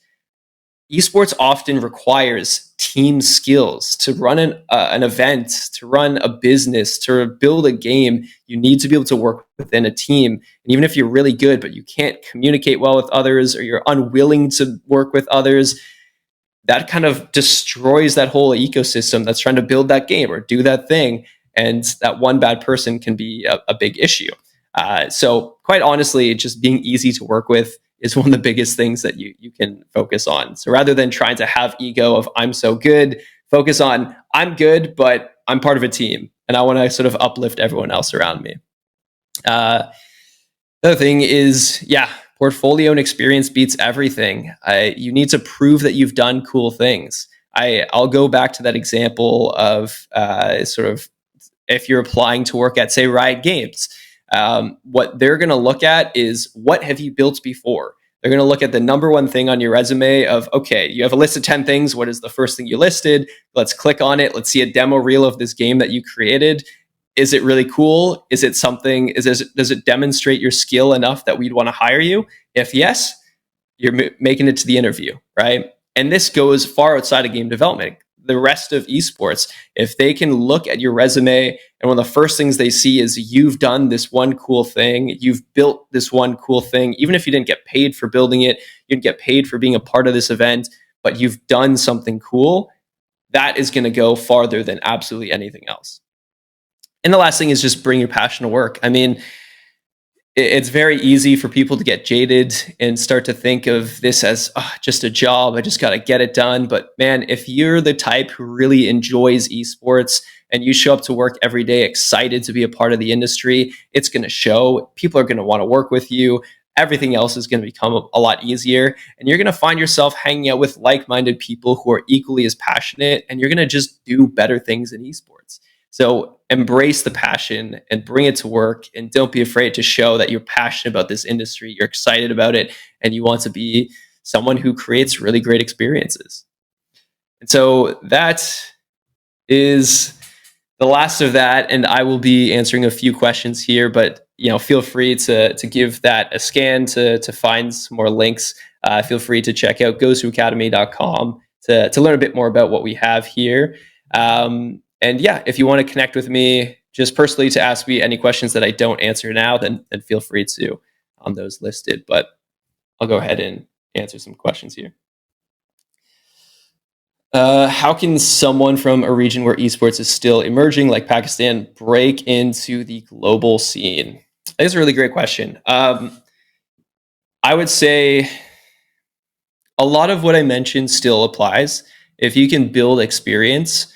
Esports often requires team skills. To run an event, to run a business, to build a game, you need to be able to work within a team. And even if you're really good, but you can't communicate well with others, or you're unwilling to work with others, that kind of destroys that whole ecosystem that's trying to build that game or do that thing. And that one bad person can be a big issue. So quite honestly, just being easy to work with is one of the biggest things that you can focus on. So rather than trying to have ego of I'm so good, focus on I'm good, but I'm part of a team and I want to sort of uplift everyone else around me. The other thing is, portfolio and experience beats everything. You need to prove that you've done cool things. I'll go back to that example of sort of if you're applying to work at, say, Riot Games. What they're going to look at is what have you built before? They're going to look at the number one thing on your resume of, okay, you have a list of 10 things. What is the first thing you listed? Let's click on it. Let's see a demo reel of this game that you created. Is it really cool? Is it something, does it demonstrate your skill enough that we'd want to hire you? If yes, you're making it to the interview, right? And this goes far outside of game development. The rest of esports, if they can look at your resume and one of the first things they see is you've done this one cool thing, you've built this one cool thing, even if you didn't get paid for building it, you didn't get paid for being a part of this event, but you've done something cool, that is going to go farther than absolutely anything else. And the last thing is just bring your passion to work. I mean, it's very easy for people to get jaded and start to think of this as just a job. I just got to get it done. But man, if you're the type who really enjoys esports and you show up to work every day excited to be a part of the industry, it's going to show. People are going to want to work with you. Everything else is going to become a lot easier. And you're going to find yourself hanging out with like-minded people who are equally as passionate, and you're going to just do better things in esports. So embrace the passion and bring it to work, and don't be afraid to show that you're passionate about this industry, you're excited about it, and you want to be someone who creates really great experiences. And so that is the last of that, and I will be answering a few questions here, but feel free to give that a scan to find some more links. Feel free to check out gosuacademy.com to learn a bit more about what we have here. And yeah, if you want to connect with me just personally to ask me any questions that I don't answer now, then feel free to on those listed. But I'll go ahead and answer some questions here. How can someone from a region where esports is still emerging, like Pakistan, break into the global scene? That's a really great question. I would say a lot of what I mentioned still applies. If you can build experience,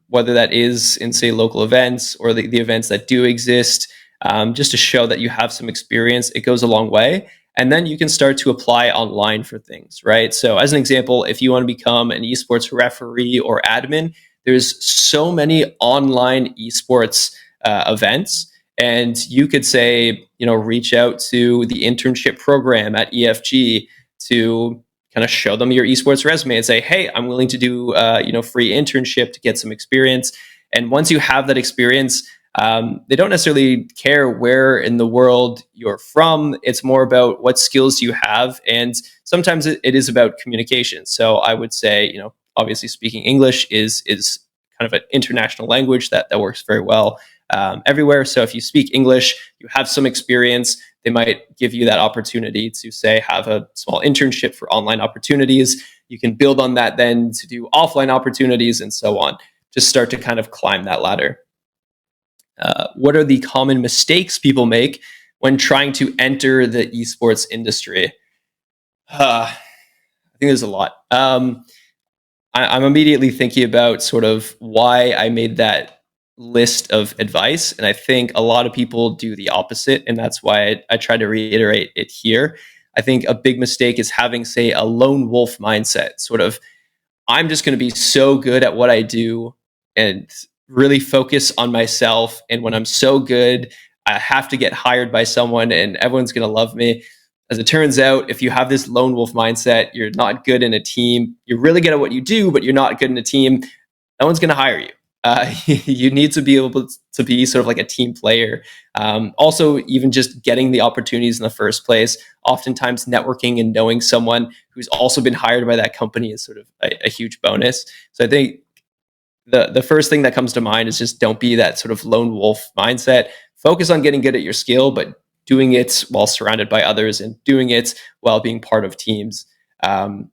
whether that is in, say, local events or the events that do exist, just to show that you have some experience, it goes a long way. And then you can start to apply online for things, right? So as an example, if you want to become an esports referee or admin, there's so many online esports events. And you could say, reach out to the internship program at EFG to kind of show them your esports resume and say, hey, I'm willing to do, free internship to get some experience. And once you have that experience, they don't necessarily care where in the world you're from. It's more about what skills you have. And sometimes it is about communication. So I would say, obviously speaking English is kind of an international language that works very well everywhere. So if you speak English, you have some experience, they might give you that opportunity to, say, have a small internship for online opportunities. You can build on that then to do offline opportunities and so on. Just start to kind of climb that ladder. What are the common mistakes people make when trying to enter the esports industry? I think there's a lot. I'm immediately thinking about sort of why I made that list of advice. And I think a lot of people do the opposite. And that's why I try to reiterate it here. I think a big mistake is having, say, a lone wolf mindset. Sort of, I'm just going to be so good at what I do and really focus on myself. And when I'm so good, I have to get hired by someone and everyone's going to love me. As it turns out, if you have this lone wolf mindset, you're not good in a team. You're really good at what you do, but you're not good in a team. No one's going to hire you. You need to be able to be sort of like a team player. Also, even just getting the opportunities in the first place, oftentimes networking and knowing someone who's also been hired by that company is sort of a huge bonus. So I think the first thing that comes to mind is just don't be that sort of lone wolf mindset. Focus on getting good at your skill, but doing it while surrounded by others and doing it while being part of teams. The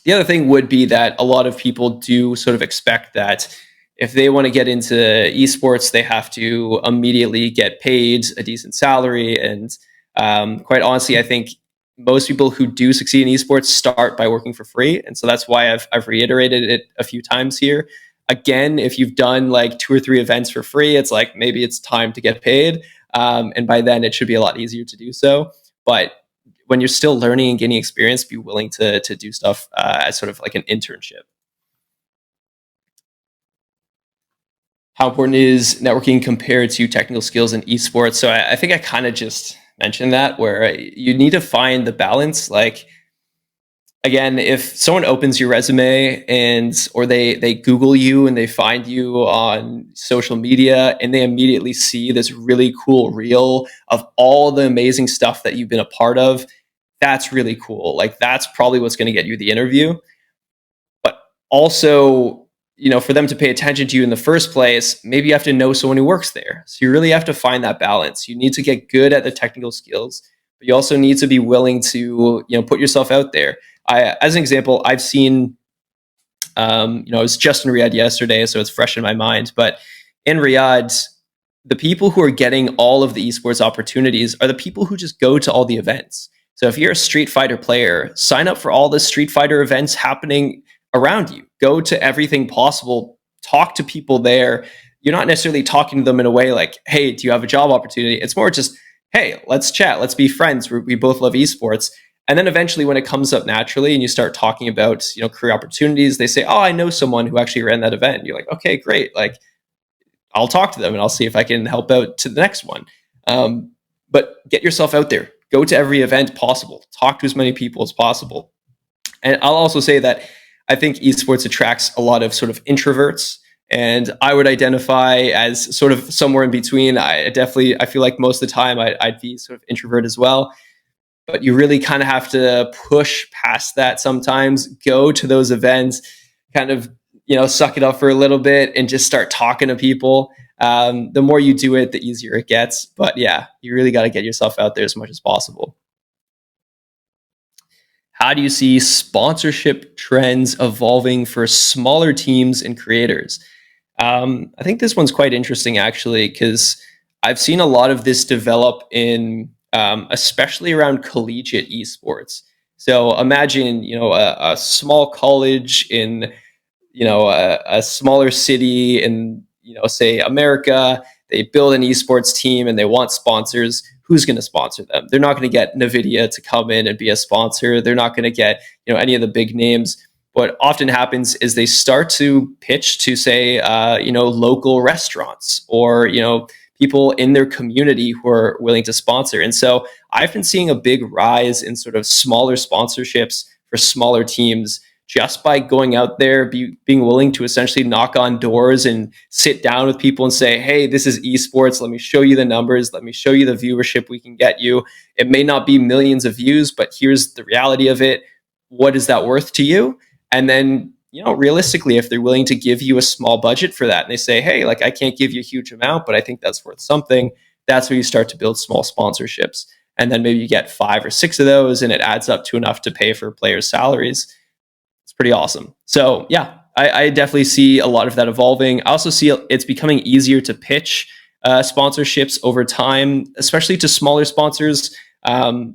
other thing would be that a lot of people do sort of expect that if they want to get into esports, they have to immediately get paid a decent salary. And quite honestly, I think most people who do succeed in esports start by working for free. And so that's why I've reiterated it a few times here. Again, if you've done like 2 or 3 events for free, it's like maybe it's time to get paid. And by then it should be a lot easier to do so. But when you're still learning and gaining experience, be willing to do stuff as sort of like an internship. How important is networking compared to technical skills in esports? So I think I kind of just mentioned that, where you need to find the balance. Like, again, if someone opens your resume or they Google you and they find you on social media and they immediately see this really cool reel of all the amazing stuff that you've been a part of, that's really cool. Like, that's probably what's going to get you the interview. But also, for them to pay attention to you in the first place, maybe you have to know someone who works there. So you really have to find that balance. You need to get good at the technical skills, but you also need to be willing to, put yourself out there. As an example, I've seen I was just in Riyadh yesterday, so it's fresh in my mind. But in Riyadh, the people who are getting all of the esports opportunities are the people who just go to all the events. So if you're a Street Fighter player, sign up for all the Street Fighter events happening around you. Go to everything possible. Talk to people there. You're not necessarily talking to them in a way like, hey, do you have a job opportunity? It's more just, hey, let's chat. Let's be friends. We both love esports. And then eventually when it comes up naturally and you start talking about, career opportunities, they say, oh, I know someone who actually ran that event. You're like, okay, great. Like, I'll talk to them and I'll see if I can help out to the next one. But get yourself out there. Go to every event possible. Talk to as many people as possible. And I'll also say that I think esports attracts a lot of sort of introverts. And I would identify as sort of somewhere in between. I feel like most of the time I'd be sort of introvert as well. But you really kind of have to push past that sometimes. Go to those events, kind of, suck it up for a little bit and just start talking to people. The more you do it, the easier it gets. But yeah, you really got to get yourself out there as much as possible. How do you see sponsorship trends evolving for smaller teams and creators? I think this one's quite interesting, actually, because I've seen a lot of this develop in, especially around collegiate esports. So imagine, a small college in, a smaller city in, say America. They build an esports team and they want sponsors. Who's going to sponsor them? They're not going to get NVIDIA to come in and be a sponsor. They're not going to get, any of the big names. What often happens is they start to pitch to, say, local restaurants or, people in their community who are willing to sponsor. And so I've been seeing a big rise in sort of smaller sponsorships for smaller teams just by going out there, being willing to essentially knock on doors and sit down with people and say, hey, this is esports. Let me show you the numbers. Let me show you the viewership we can get you. It may not be millions of views, but here's the reality of it. What is that worth to you? And then, realistically, if they're willing to give you a small budget for that and they say, hey, like I can't give you a huge amount, but I think that's worth something, that's where you start to build small sponsorships. And then maybe you get 5 or 6 of those and it adds up to enough to pay for players' salaries. It's pretty awesome. So yeah, I definitely see a lot of that evolving. I also see it's becoming easier to pitch sponsorships over time, especially to smaller sponsors,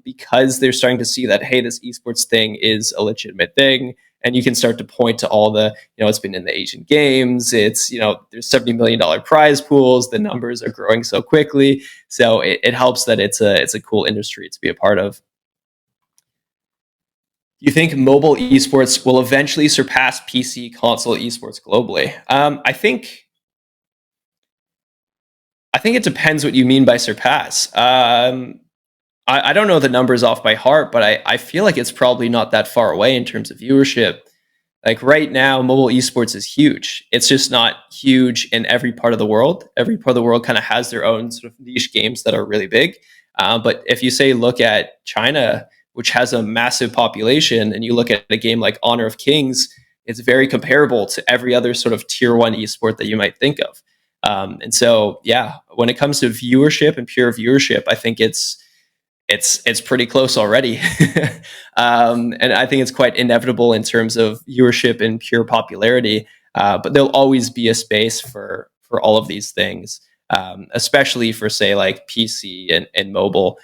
because they're starting to see that, hey, this esports thing is a legitimate thing. And you can start to point to all the, it's been in the Asian Games. It's, there's $70 million prize pools. The numbers are growing so quickly. So it helps that it's a cool industry to be a part of. Do you think mobile esports will eventually surpass PC console esports globally? I think it depends what you mean by surpass. I don't know the numbers off by heart, but I feel like it's probably not that far away in terms of viewership. Like right now, mobile esports is huge. It's just not huge in every part of the world. Every part of the world kind of has their own sort of niche games that are really big. But if you say, look at China, which has a massive population, and you look at a game like Honor of Kings, it's very comparable to every other sort of tier 1 esport that you might think of. And so, yeah, when it comes to viewership and pure viewership, I think it's pretty close already. And I think it's quite inevitable in terms of viewership and pure popularity. But there'll always be a space for all of these things, especially for, say, like PC and mobile.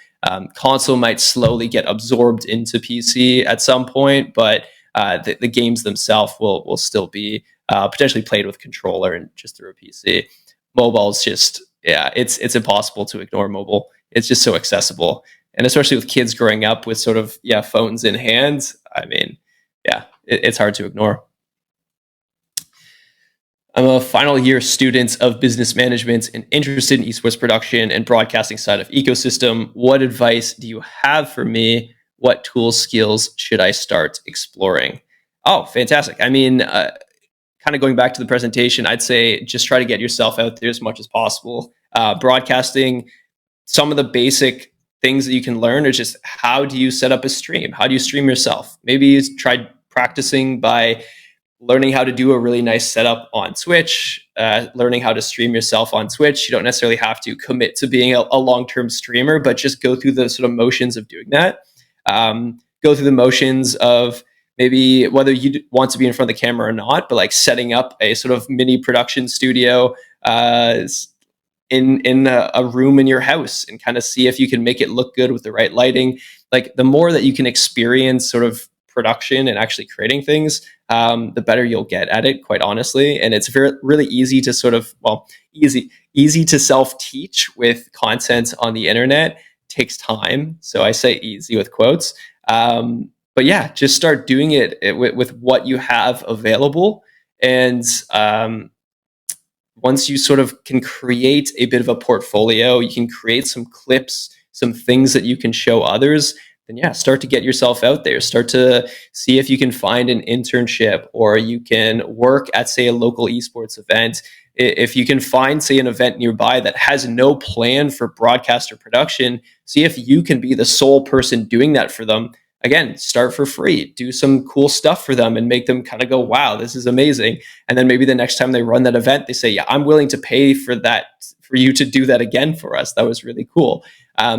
Console might slowly get absorbed into PC at some point, but the games themselves will still be potentially played with controller and just through a PC. Mobile is just, it's impossible to ignore mobile. It's just so accessible. And especially with kids growing up with sort of, phones in hands, I mean, it's hard to ignore. I'm a final year student of business management and interested in esports production and broadcasting side of ecosystem. What advice do you have for me? What tools, skills should I start exploring? Oh, fantastic. I mean, kind of going back to the presentation, I'd say just try to get yourself out there as much as possible. Broadcasting, some of the basic things that you can learn are just how do you set up a stream? How do you stream yourself? Maybe you try practicing by learning how to do a really nice setup on Twitch, learning how to stream yourself on Twitch. You don't necessarily have to commit to being a long-term streamer, but just go through the sort of motions of doing that. Go through the motions of maybe whether you want to be in front of the camera or not, but like setting up a sort of mini production studio in a room in your house and kind of see if you can make it look good with the right lighting. Like the more that you can experience sort of production and actually creating things, the better you'll get at it, quite honestly. And it's really easy to sort of, easy to self-teach with content on the internet. Takes time. So I say easy with quotes. But yeah, just start doing it with what you have available. And once you sort of can create a bit of a portfolio, you can create some clips, some things that you can show others, then yeah, start to get yourself out there. Start to see if you can find an internship, or you can work at, say, a local esports event. If you can find, say, an event nearby that has no plan for broadcast or production, see if you can be the sole person doing that for them. Again, start for free, do some cool stuff for them and make them kind of go, wow, this is amazing. And then maybe the next time they run that event, they say, yeah, I'm willing to pay for that, for you to do that again for us. That was really cool.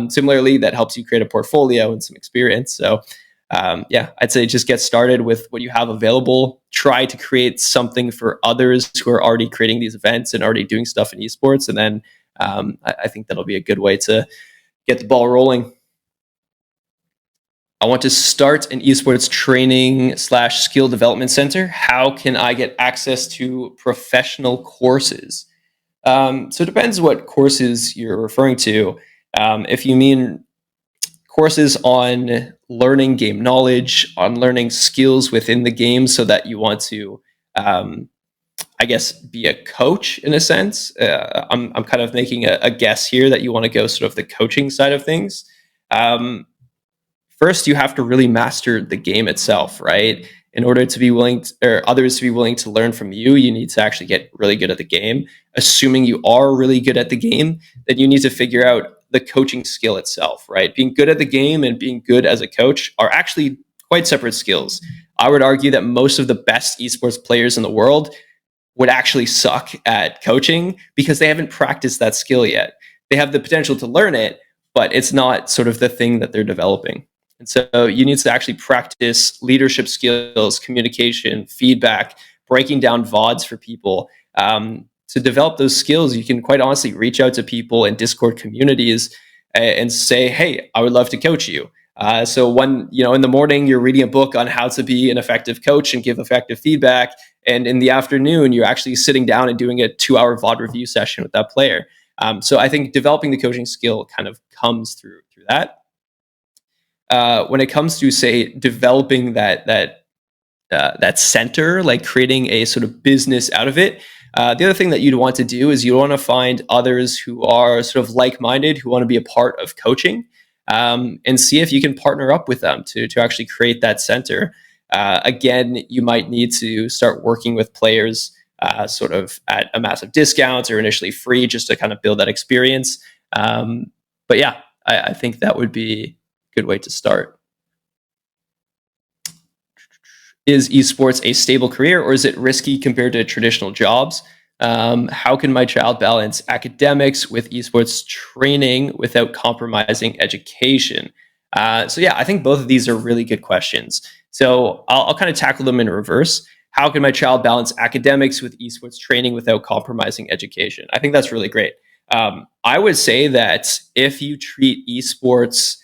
Similarly, that helps you create a portfolio and some experience. So yeah, I'd say just get started with what you have available. Try to create something for others who are already creating these events and already doing stuff in esports. And then I think that'll be a good way to get the ball rolling. I want to start an esports training / skill development center. How can I get access to professional courses? So it depends what courses you're referring to. If you mean courses on learning game knowledge, on learning skills within the game so that you want to, I guess, be a coach in a sense. I'm kind of making a guess here that you want to go sort of the coaching side of things. First, you have to really master the game itself, right? In order to be willing to, or others to be willing to learn from you, you need to actually get really good at the game. Assuming you are really good at the game, then you need to figure out the coaching skill itself, right? Being good at the game and being good as a coach are actually quite separate skills. I would argue that most of the best esports players in the world would actually suck at coaching because they haven't practiced that skill yet. They have the potential to learn it, but it's not sort of the thing that they're developing. And so you need to actually practice leadership skills, communication, feedback, breaking down VODs for people. To develop those skills, you can quite honestly reach out to people in Discord communities and say, hey, I would love to coach you. So when, in the morning, you're reading a book on how to be an effective coach and give effective feedback. And in the afternoon, you're actually sitting down and doing a 2-hour VOD review session with that player. So I think developing the coaching skill kind of comes through that. When it comes to, say, developing that center, like creating a sort of business out of it, the other thing that you'd want to do is you want to find others who are sort of like-minded, who want to be a part of coaching, and see if you can partner up with them to actually create that center. Again, you might need to start working with players sort of at a massive discount or initially free just to kind of build that experience. But yeah, I think that would be good way to start. Is esports a stable career, or is it risky compared to traditional jobs? How can my child balance academics with esports training without compromising education? So yeah, I think both of these are really good questions. So I'll kind of tackle them in reverse. How can my child balance academics with esports training without compromising education? I think that's really great. I would say that if you treat esports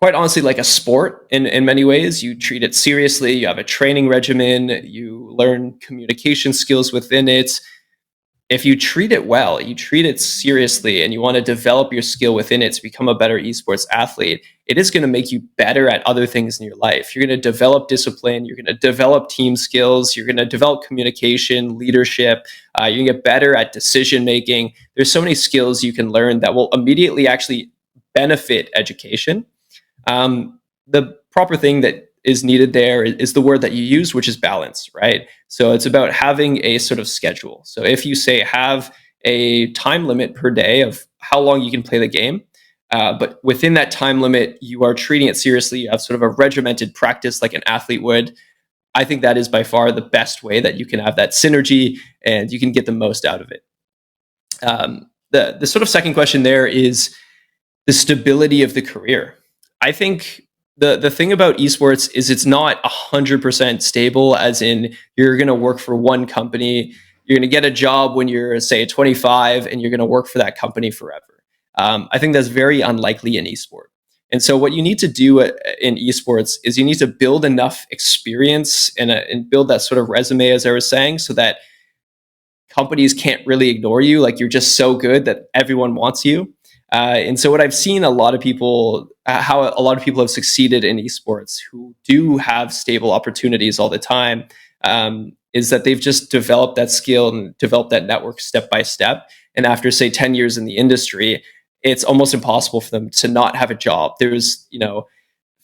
quite honestly like a sport in many ways, you treat it seriously, you have a training regimen, you learn communication skills within it. If you treat it well, you treat it seriously, and you want to develop your skill within it to become a better esports athlete, it is going to make you better at other things in your life. You're going to develop discipline, you're going to develop team skills, you're going to develop communication, leadership, you're going to get better at decision making. There's so many skills you can learn that will immediately actually benefit education. The proper thing that is needed there is the word that you use, which is balance, right? So it's about having a sort of schedule. So if you say have a time limit per day of how long you can play the game, but within that time limit, you are treating it seriously, you have sort of a regimented practice like an athlete would, I think that is by far the best way that you can have that synergy and you can get the most out of it. The sort of second question there is the stability of the career. I think the thing about esports is it's not 100% stable, as in you're going to work for one company, you're going to get a job when you're, say, 25, and you're going to work for that company forever. I think that's very unlikely in esport. And so what you need to do in esports is you need to build enough experience and build that sort of resume, as I was saying, so that companies can't really ignore you. Like, you're just so good that everyone wants you. And so what I've seen how a lot of people have succeeded in esports who do have stable opportunities all the time, is that they've just developed that skill and developed that network step by step. And after, say, 10 years in the industry, it's almost impossible for them to not have a job. There's,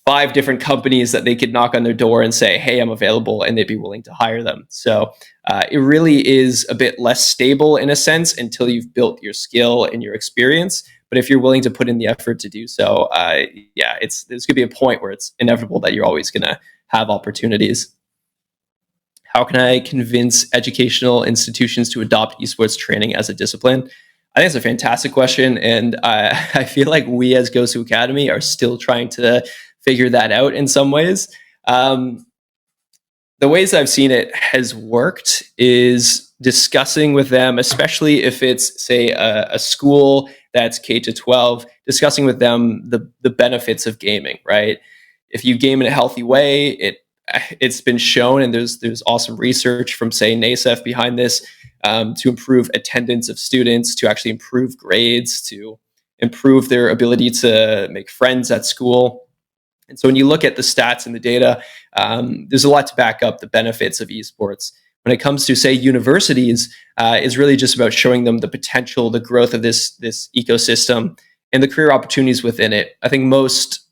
5 different companies that they could knock on their door and say, hey, I'm available, and they'd be willing to hire them. So it really is a bit less stable in a sense until you've built your skill and your experience. But if you're willing to put in the effort to do so, there's going to be a point where it's inevitable that you're always going to have opportunities. How can I convince educational institutions to adopt esports training as a discipline? I think it's a fantastic question, and I feel like we as Gosu Academy are still trying to figure that out in some ways. The ways I've seen it has worked is discussing with them, especially if it's, say, a school that's K-12, discussing with them the benefits of gaming, right? If you game in a healthy way, it's been shown, and there's awesome research from, say, NASEF behind this, to improve attendance of students, to actually improve grades, to improve their ability to make friends at school. And so when you look at the stats and the data, there's a lot to back up the benefits of esports. When it comes to, say, universities, it's really just about showing them the potential, the growth of this ecosystem, and the career opportunities within it. I think most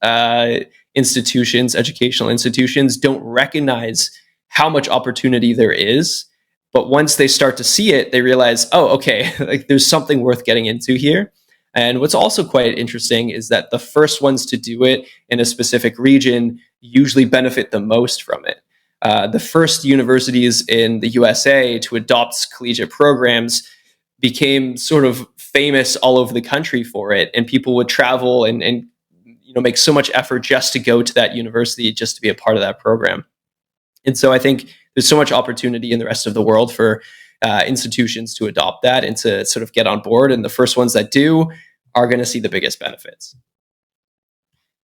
educational institutions don't recognize how much opportunity there is. But once they start to see it, they realize, oh, okay, like there's something worth getting into here. And what's also quite interesting is that the first ones to do it in a specific region usually benefit the most from it. The first universities in the USA to adopt collegiate programs became sort of famous all over the country for it. And people would travel and make so much effort just to go to that university, just to be a part of that program. And so I think there's so much opportunity in the rest of the world for institutions to adopt that and to sort of get on board. And the first ones that do are going to see the biggest benefits.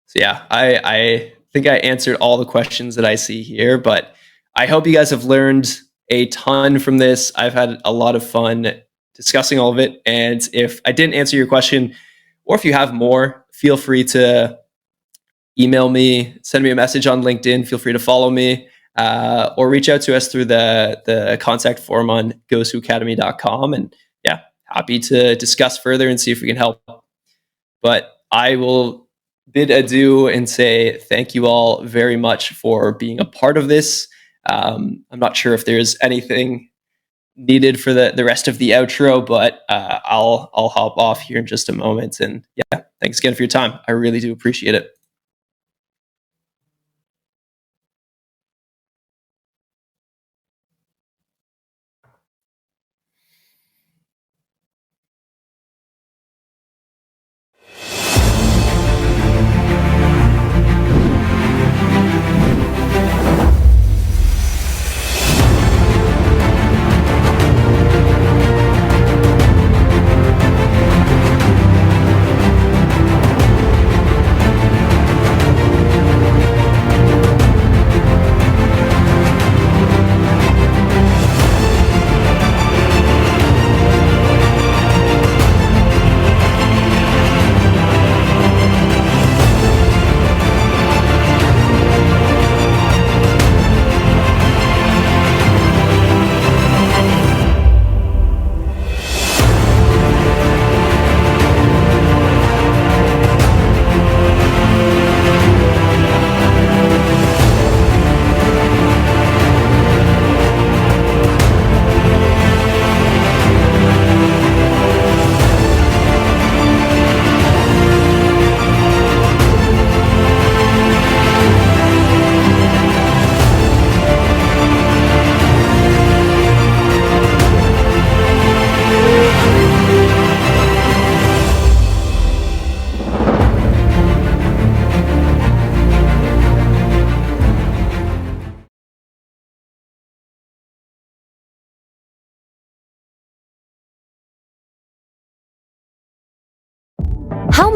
So yeah, I think I answered all the questions that I see here, but I hope you guys have learned a ton from this. I've had a lot of fun discussing all of it. And if I didn't answer your question, or if you have more, feel free to email me, send me a message on LinkedIn, feel free to follow me, or reach out to us through the contact form on gosuacademy.com. And yeah, happy to discuss further and see if we can help. But I will bid adieu and say thank you all very much for being a part of this. I'm not sure if there's anything needed for the rest of the outro, but I'll hop off here in just a moment. And yeah, thanks again for your time. I really do appreciate it.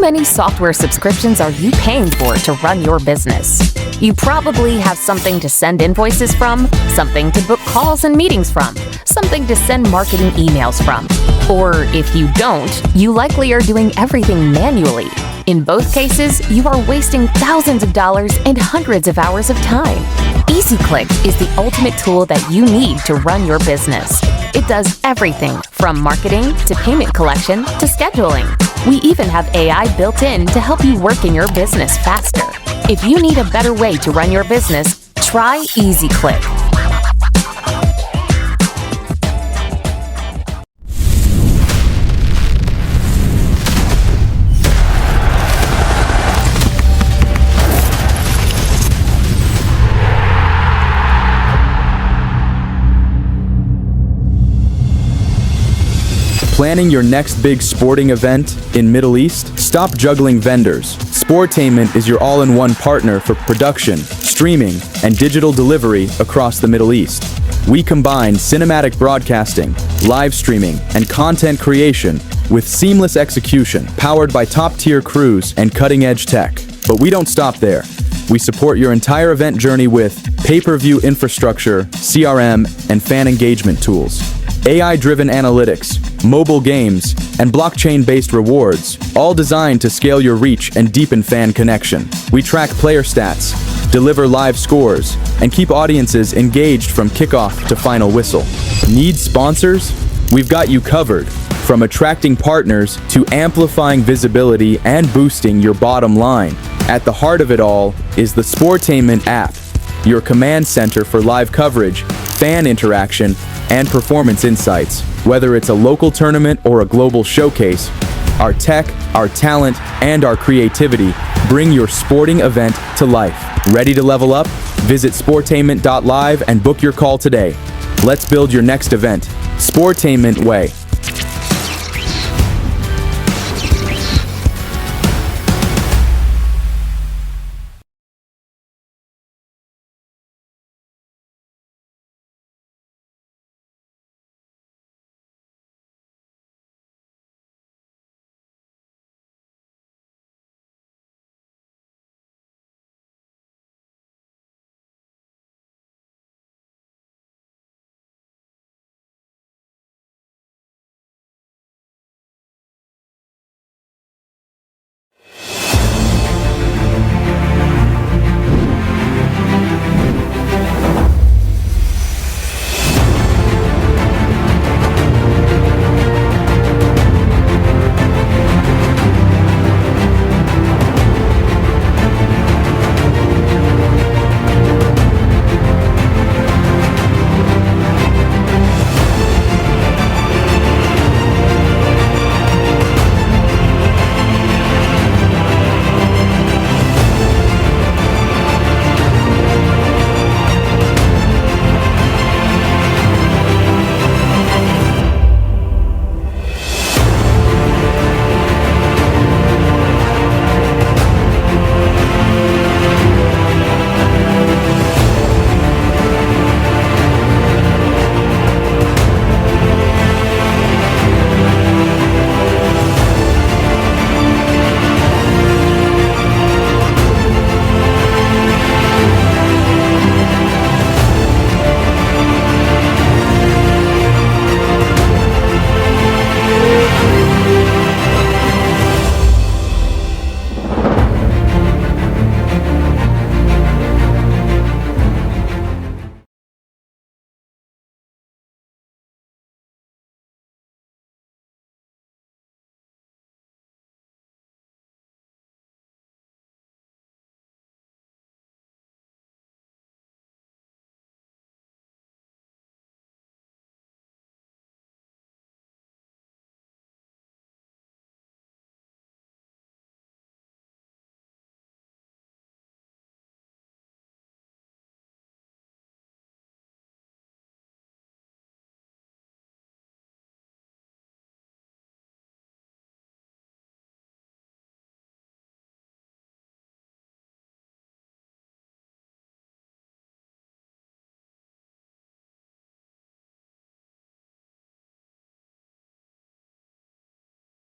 many software subscriptions are you paying for to run your business? You probably have something to send invoices from, something to book calls and meetings from, something to send marketing emails from. Or if you don't, you likely are doing everything manually. In both cases, you are wasting thousands of dollars and hundreds of hours of time. 𝗘𝗀𝗃𝗃 is the ultimate tool that you need to run your business. It does everything from marketing to payment collection to scheduling. We even have AI built in to help you work in your business faster. If you need a better way to run your business, try 𝗘𝗀𝗃𝗃. Planning your next big sporting event in Middle East? Stop juggling vendors. Esportainment is your all-in-one partner for production, streaming, and digital delivery across the Middle East. We combine cinematic broadcasting, live streaming, and content creation with seamless execution, powered by top-tier crews and cutting-edge tech. But we don't stop there. We support your entire event journey with pay-per-view infrastructure, CRM, and fan engagement tools, AI-driven analytics, mobile games, and blockchain-based rewards, all designed to scale your reach and deepen fan connection. We track player stats, deliver live scores, and keep audiences engaged from kickoff to final whistle. Need sponsors? We've got you covered. From attracting partners to amplifying visibility and boosting your bottom line. At the heart of it all is the Esportainment app, your command center for live coverage, fan interaction, and performance insights. Whether it's a local tournament or a global showcase, our tech, our talent, and our creativity bring your sporting event to life. Ready to level up? Visit 𝗘𝗀𝗃𝗃𝗃 and book your call today. Let's build your next event. 𝗘𝗀𝗃𝗃𝗃𝗃.